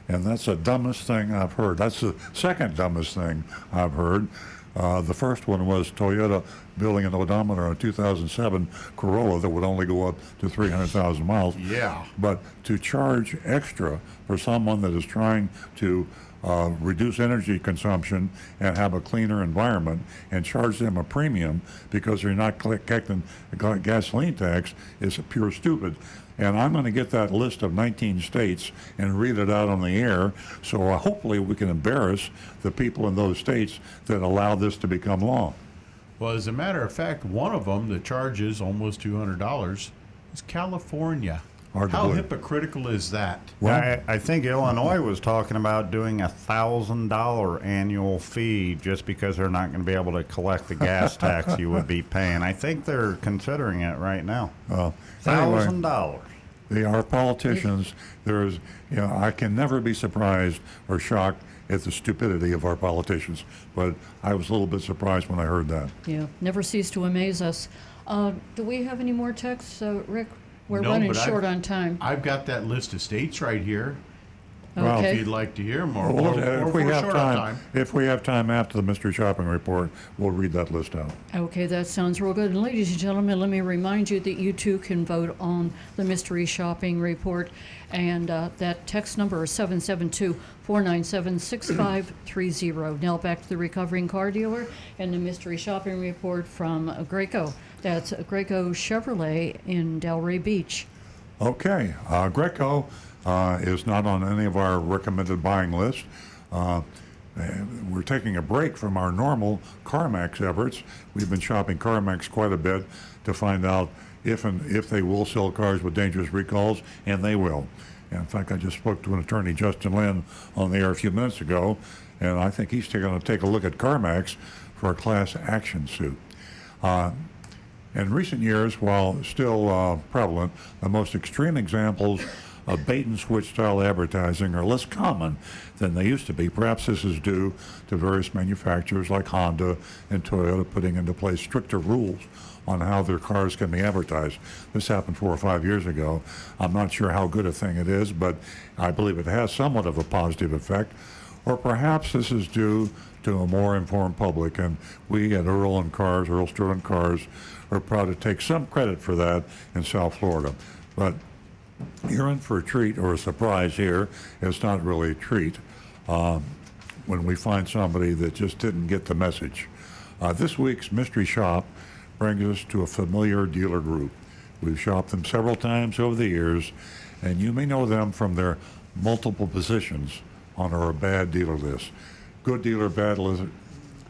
And that's the dumbest thing I've heard. That's the second dumbest thing I've heard. The first one was Toyota building an odometer on a 2007 Corolla that would only go up to 300,000 miles.
Yeah.
But to charge extra for someone that is trying to reduce energy consumption and have a cleaner environment and charge them a premium because they're not collecting gasoline tax is pure stupid. And I'm going to get that list of 19 states and read it out on the air, so hopefully we can embarrass the people in those states that allow this to become law.
Well, as a matter of fact, one of them that charges almost $200 is California.
Hard to
How
believe.
hypocritical is that?
Well, I think Illinois was talking about doing $1,000 annual fee just because they're not going to be able to collect the gas tax you would be paying. I think they're considering it right now. $1,000.
Our politicians, I can never be surprised or shocked at the stupidity of our politicians, but I was a little bit surprised when I heard that.
Yeah, never cease to amaze us. Do we have any more texts, Rick? We're
No,
running
but
short on time.
I've got that list of states right here.
Well,
Okay.
If you'd like to hear more,
Well,
or
if we
we're
have
short on time.
if we have time after the mystery shopping report, we'll read that list out.
Okay, that sounds real good. And ladies and gentlemen, let me remind you that you too can vote on the mystery shopping report. And that text number is 772-497-6530. Now back to the recovering car dealer and the mystery shopping report from Graco. That's Graco Chevrolet in Delray Beach.
Okay, Greco is not on any of our recommended buying list. We're taking a break from our normal CarMax efforts. We've been shopping CarMax quite a bit to find out if they will sell cars with dangerous recalls, and they will. In fact, I just spoke to an attorney, Justin Lynn, on the air a few minutes ago, and I think he's going to take a look at CarMax for a class action suit. In recent years, while still prevalent, the most extreme examples of bait and switch style advertising are less common than they used to be. Perhaps this is due to various manufacturers like Honda and Toyota putting into place stricter rules on how their cars can be advertised. This happened 4 or 5 years ago. I'm not sure how good a thing it is, but I believe it has somewhat of a positive effect. Or perhaps this is due to a more informed public, and we at Earl Stewart and Cars, are proud to take some credit for that in South Florida. But you're in for a treat or a surprise here. It's not really a treat when we find somebody that just didn't get the message. This week's Mystery Shop brings us to a familiar dealer group. We've shopped them several times over the years, and you may know them from their multiple positions on our bad dealer list. Good Dealer, Bad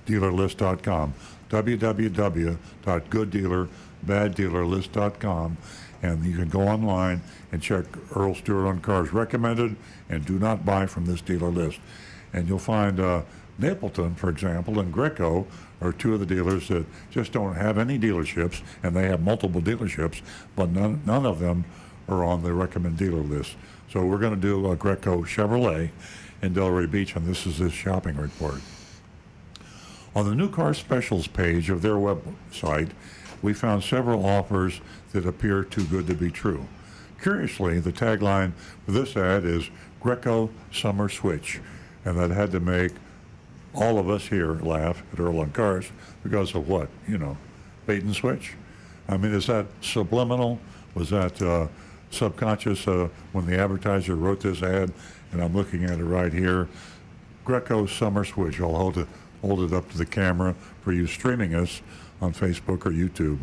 Dealerlist.com. www.gooddealerbaddealerlist.com, and you can go online and check Earl Stewart on Cars recommended and do not buy from this dealer list. And you'll find Napleton, for example, and Greco are two of the dealers that just don't have any dealerships, and they have multiple dealerships, but none of them are on the recommend dealer list. So we're going to do a Greco Chevrolet in Delray Beach, and this is this shopping report. On the new car specials page of their website, we found several offers that appear too good to be true. Curiously, the tagline for this ad is Greco Summer Switch, and that had to make all of us here laugh at Earl on Cars because of what? Bait and switch? I mean, is that subliminal? Was that subconscious when the advertiser wrote this ad? And I'm looking at it right here. Greco Summer Switch. I'll hold it up to the camera for you streaming us on Facebook or YouTube.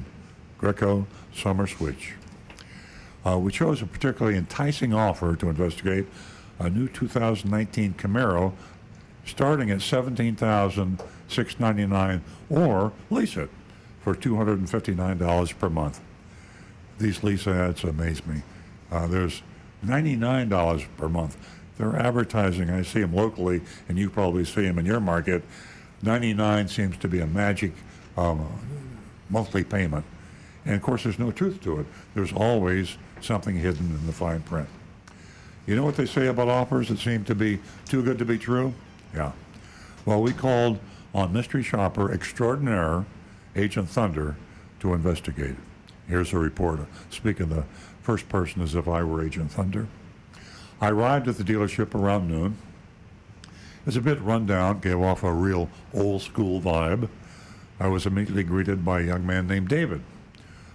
Greco Summer Switch. We chose a particularly enticing offer to investigate a new 2019 Camaro starting at $17,699 or lease it for $259 per month. These lease ads amaze me. There's $99 per month. They're advertising, I see them locally, and you probably see them in your market. $99 seems to be a magic monthly payment. And of course, there's no truth to it. There's always something hidden in the fine print. You know what they say about offers that seem to be too good to be true? Yeah. Well, we called on mystery shopper extraordinaire, Agent Thunder, to investigate it. Here's a report. Speaking the first person as if I were Agent Thunder. I arrived at the dealership around noon. It was a bit run down, gave off a real old school vibe. I was immediately greeted by a young man named David.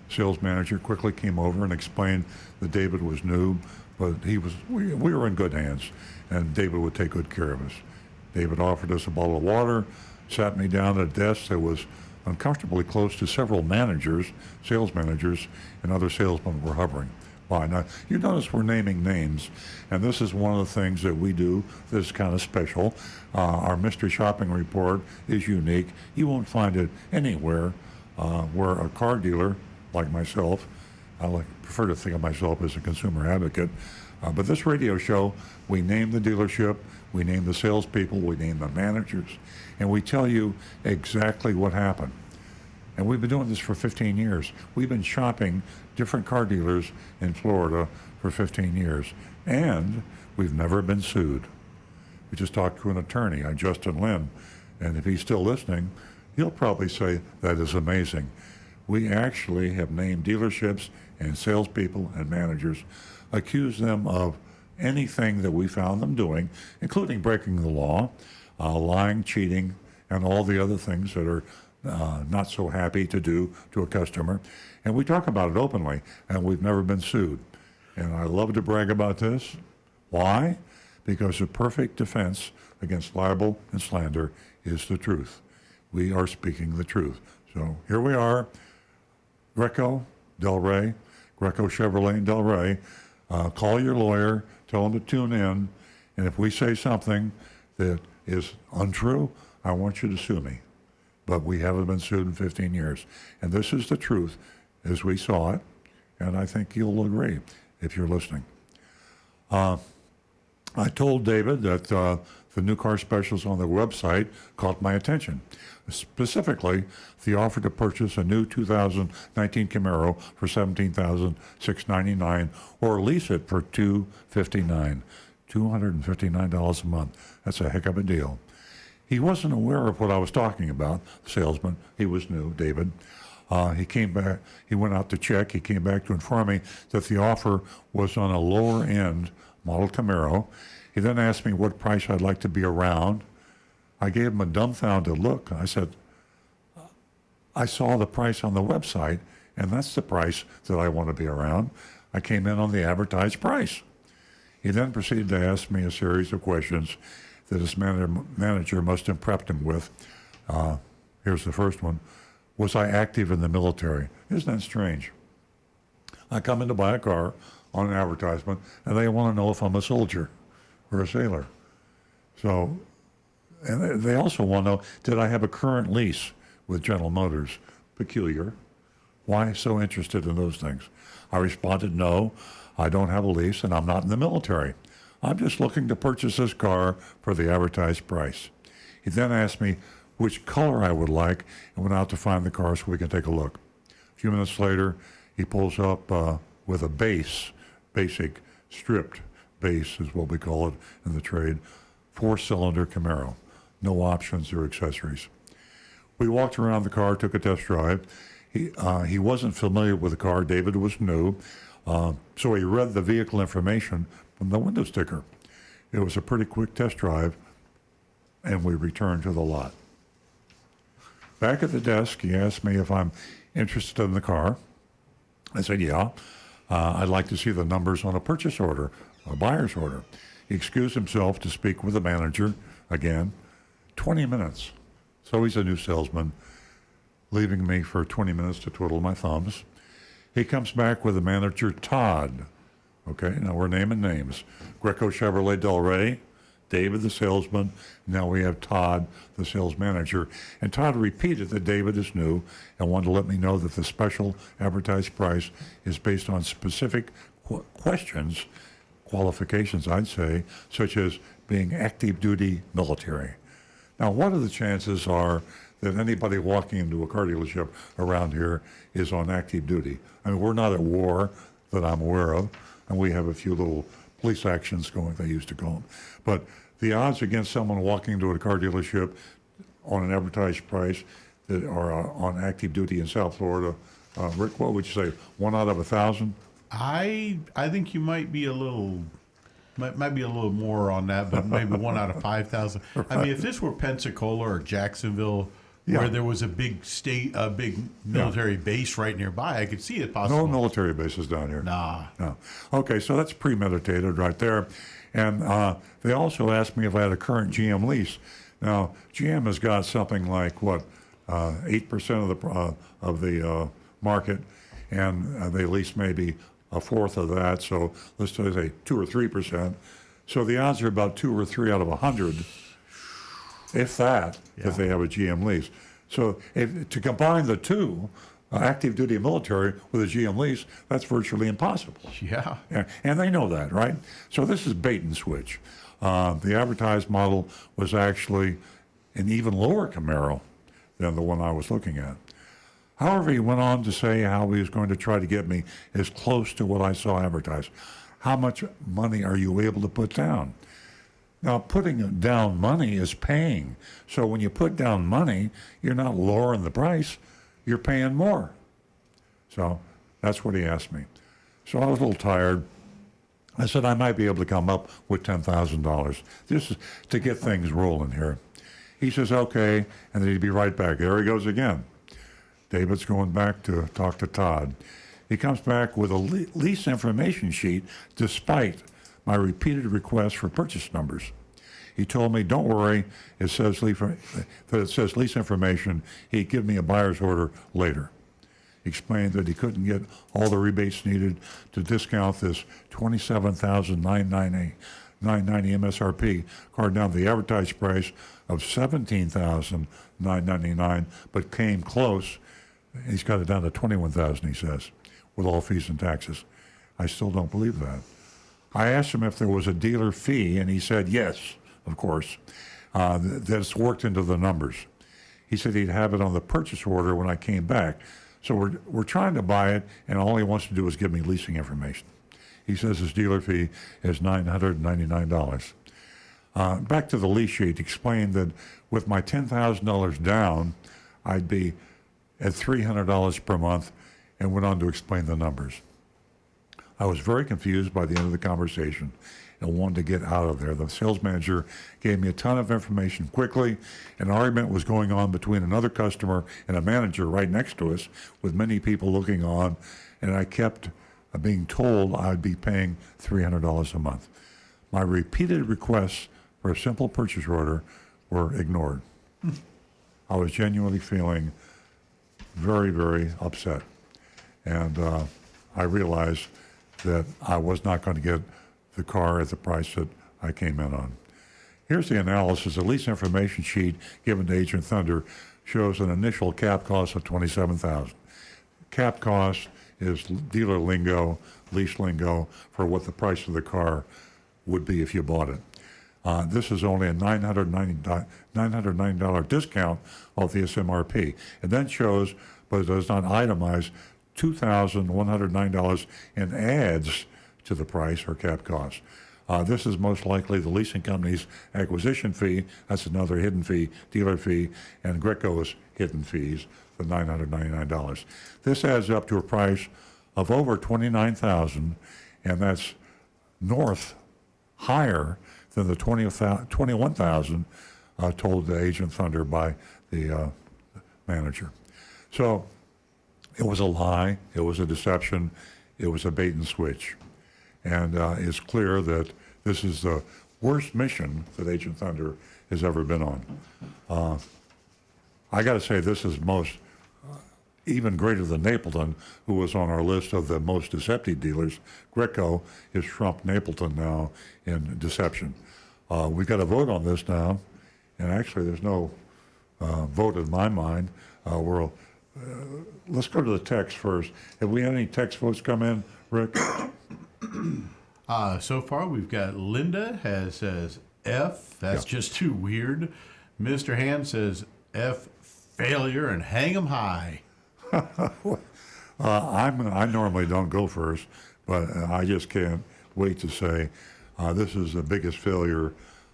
Sales manager quickly came over and explained that David was new, but we were in good hands, and David would take good care of us. David offered us a bottle of water, sat me down at a desk that was uncomfortably close to several managers, sales managers, and other salesmen were hovering by. Now, you notice we're naming names, and this is one of the things that we do that is kind of special. Our mystery shopping report is unique. You won't find it anywhere where a car dealer like myself, prefer to think of myself as a consumer advocate, but this radio show, we name the dealership, we name the salespeople, we name the managers, and we tell you exactly what happened. And we've been doing this for 15 years. We've been shopping different car dealers in Florida for 15 years, and we've never been sued. We just talked to an attorney, Justin Lynn, and if he's still listening, he'll probably say that is amazing. We actually have named dealerships and salespeople and managers, accused them of anything that we found them doing, including breaking the law, lying, cheating, and all the other things that are not so happy to do to a customer. And we talk about it openly, and we've never been sued. And I love to brag about this. Why? Because the perfect defense against libel and slander is the truth. We are speaking the truth. So here we are, Greco, Delray, Greco Chevrolet in Delray. Call your lawyer, tell him to tune in, and if we say something that is untrue, I want you to sue me. But we haven't been sued in 15 years. And this is the truth as we saw it, and I think you'll agree if you're listening. I told David that the new car specials on the website caught my attention. Specifically, the offer to purchase a new 2019 Camaro for $17,699 or lease it for $259, $259 a month. That's a heck of a deal. He wasn't aware of what I was talking about, the salesman. He was new, David. He came back, he went out to check. He came back to inform me that the offer was on a lower end model Camaro. He then asked me what price I'd like to be around. I gave him a dumbfounded look. I said, I saw the price on the website, and that's the price that I want to be around. I came in on the advertised price. He then proceeded to ask me a series of questions that his manager must have prepped him with. Here's the first one. Was I active in the military? Isn't that strange? I come in to buy a car on an advertisement, and they want to know if I'm a soldier or a sailor. So, and they also want to know, did I have a current lease with General Motors? Peculiar. Why so interested in those things? I responded, no, I don't have a lease, and I'm not in the military. I'm just looking to purchase this car for the advertised price. He then asked me which color I would like and went out to find the car so we can take a look. A few minutes later, he pulls up with a basic stripped base is what we call it in the trade, 4-cylinder Camaro. No options or accessories. We walked around the car, took a test drive. He wasn't familiar with the car. David was new. So he read the vehicle information from the window sticker. It was a pretty quick test drive, and we returned to the lot. Back at the desk, he asked me if I'm interested in the car. I said, yeah. I'd like to see the numbers on a purchase order, a buyer's order. He excused himself to speak with the manager again. 20 minutes. So he's a new salesman, leaving me for 20 minutes to twiddle my thumbs. He comes back with the manager, Todd. Okay, now we're naming names. Greco Chevrolet Delray, David the salesman. Now we have Todd, the sales manager. And Todd repeated that David is new and wanted to let me know that the special advertised price is based on specific questions, qualifications, I'd say, such as being active duty military. Now, what are the chances are that anybody walking into a car dealership around here is on active duty? I mean, we're not at war that I'm aware of, and we have a few little police actions going, they used to call them. But the odds against someone walking into a car dealership on an advertised price that are on active duty in South Florida, Rick, what would you say, 1 out of 1,000?
I think you might be a little Might be a little more on that, but maybe 1 out of 5,000. I mean, if this were Pensacola or Jacksonville, where there was a big military base right nearby, I could see it possible.
No military bases down here.
Nah.
No. Okay, so that's premeditated right there. And they also asked me if I had a current GM lease. Now, GM has got something like, 8% of the market, and they lease maybe a fourth of that, so let's say 2 or 3%. So the odds are about 2 or 3 out of 100, if that, if they have a GM lease. So to combine the two, active duty military with a GM lease, that's virtually impossible.
Yeah.
And they know that, right? So this is bait and switch. The advertised model was actually an even lower Camaro than the one I was looking at. However, he went on to say how he was going to try to get me as close to what I saw advertised. How much money are you able to put down? Now, putting down money is paying. So when you put down money, you're not lowering the price, you're paying more. So that's what he asked me. So I was a little tired. I said I might be able to come up with $10,000 just to get things rolling here. He says, okay, and then he'd be right back. There he goes again. David's going back to talk to Todd. He comes back with a lease information sheet despite my repeated requests for purchase numbers. He told me, don't worry, it says lease information. He'd give me a buyer's order later. He explained that he couldn't get all the rebates needed to discount this $27,990 MSRP car down to the advertised price of $17,999, but came close. He's got it down to $21,000, he says, with all fees and taxes. I still don't believe that. I asked him if there was a dealer fee, and he said yes, of course. That's worked into the numbers. He said he'd have it on the purchase order when I came back. So we're trying to buy it, and all he wants to do is give me leasing information. He says his dealer fee is $999. Back to the lease sheet, explained that with my $10,000 down, I'd be at $300 per month, and went on to explain the numbers. I was very confused by the end of the conversation and wanted to get out of there. The sales manager gave me a ton of information quickly. An argument was going on between another customer and a manager right next to us, with many people looking on, and I kept being told I'd be paying $300 a month. My repeated requests for a simple purchase order were ignored. I was genuinely feeling very, very upset. And I realized that I was not going to get the car at the price that I came in on. Here's the analysis. The lease information sheet given to Agent Thunder shows an initial cap cost of $27,000. Cap cost is dealer lingo, lease lingo, for what the price of the car would be if you bought it. This is only a $990 discount off the SMRP. It then shows, but it does not itemize, $2,109 in adds to the price or cap cost. This is most likely the leasing company's acquisition fee. That's another hidden fee, dealer fee, and Greco's hidden fees, the $999. This adds up to a price of over $29,000, and that's higher than the $21,000 told to Agent Thunder by the manager. So it was a lie, it was a deception, it was a bait and switch. And it's clear that this is the worst mission that Agent Thunder has ever been on. I got to say, this is even greater than Napleton, who was on our list of the most deceptive dealers. Greco is trumped Napleton now in deception. We've got to vote on this now, and actually there's no vote in my mind. Let's go to the text first. Have we had any text votes come in, Rick?
So far, we've got Linda says F. That's just too weird. Mr. Hand says F, failure, and hang 'em high.
I normally don't go first, but I just can't wait to say this is the biggest failure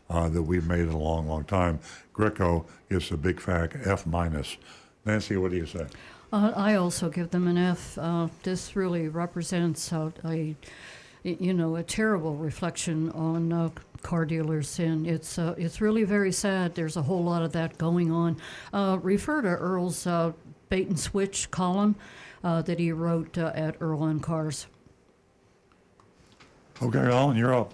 that we've made in a long, long time. Greco gets a big fat F minus. Nancy, what do you say?
I also give them an F. This really represents a a terrible reflection on car dealers, and it's really very sad. There's a whole lot of that going on. Refer to Earl's bait and switch column that he wrote at Earl on Cars.
Okay, Alan, you're up.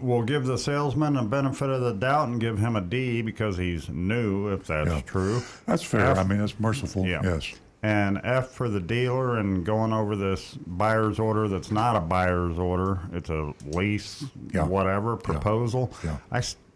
We'll give the salesman a benefit of the doubt and give him a D because he's new, if that's true.
That's fair.
F,
I mean, it's merciful.
yeah.
Yes.
And F for the dealer and going over this buyer's order that's not a buyer's order. It's a lease, whatever, proposal.
Yeah.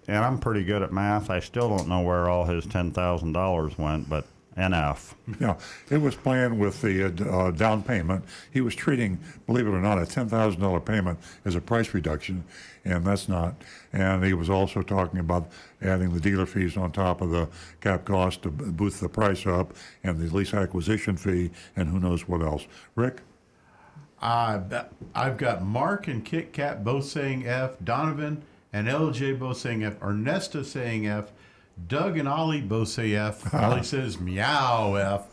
And I'm pretty good at math. I still don't know where all his $10,000 went, but an F.
Yeah, it was planned with the down payment. He was treating, believe it or not, a $10,000 payment as a price reduction, and that's not. And he was also talking about adding the dealer fees on top of the cap cost to boost the price up, and the lease acquisition fee, and who knows what else. Rick?
I've got Mark and Kit Kat both saying F, Donovan and LJ both saying F, Ernesta saying F, Doug and Ollie both say F. Ollie says meow F.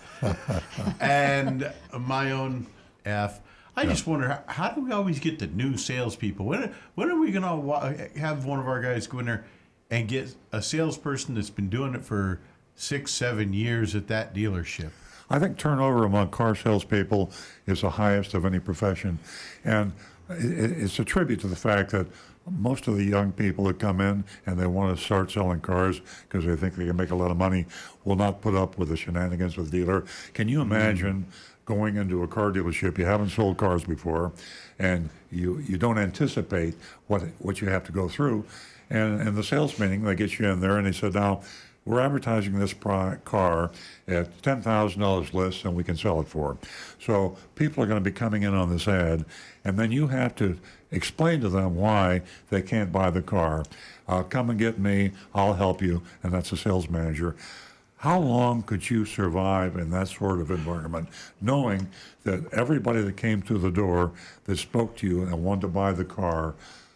And my own F. I just wonder, how do we always get the new salespeople? When are we going to have one of our guys go in there and get a salesperson that's been doing it for 6-7 years at that dealership?
I think turnover among car salespeople is the highest of any profession. And it's a tribute to the fact that most of the young people that come in and they want to start selling cars because they think they can make a lot of money will not put up with the shenanigans of the dealer. Can you imagine going into a car dealership, you haven't sold cars before, and you don't anticipate what you have to go through, and in the sales meeting, they get you in there and they said, now, we're advertising this car at $10,000 less than we can sell it for. So people are going to be coming in on this ad, and then you have to explain to them why they can't buy the car. Come and get me, I'll help you, and that's a sales manager. How long could you survive in that sort of environment, knowing that everybody that came through the door that spoke to you and wanted to buy the car,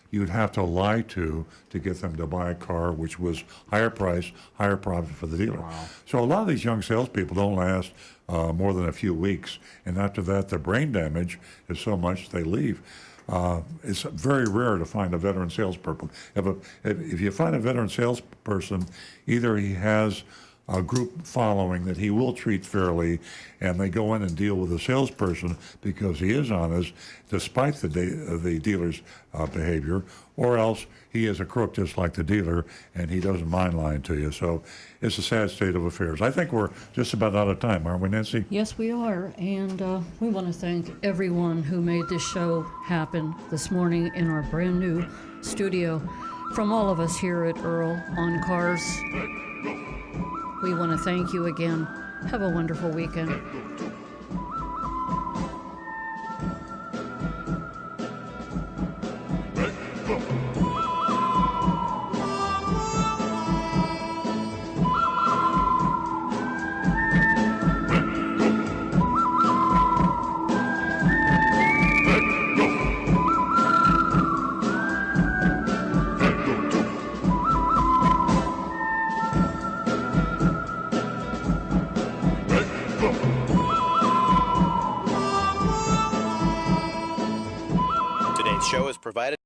you'd have to lie to get them to buy a car, which was higher price, higher profit for the dealer. Wow. So a lot of these young salespeople don't last more than a few weeks, and after that, the brain damage is so much they leave. It's very rare to find a veteran salesperson. If you find a veteran salesperson, either he has a group following that he will treat fairly, and they go in and deal with the salesperson because he is honest, despite the dealer's behavior, or else he is a crook just like the dealer, and he doesn't mind lying to you. So it's a sad state of affairs. I think we're just about out of time, aren't we, Nancy?
Yes, we are, and we want to thank everyone who made this show happen this morning in our brand new studio. From all of us here at Earl on Cars, we want to thank you again. Have a wonderful weekend.
Today's show is provided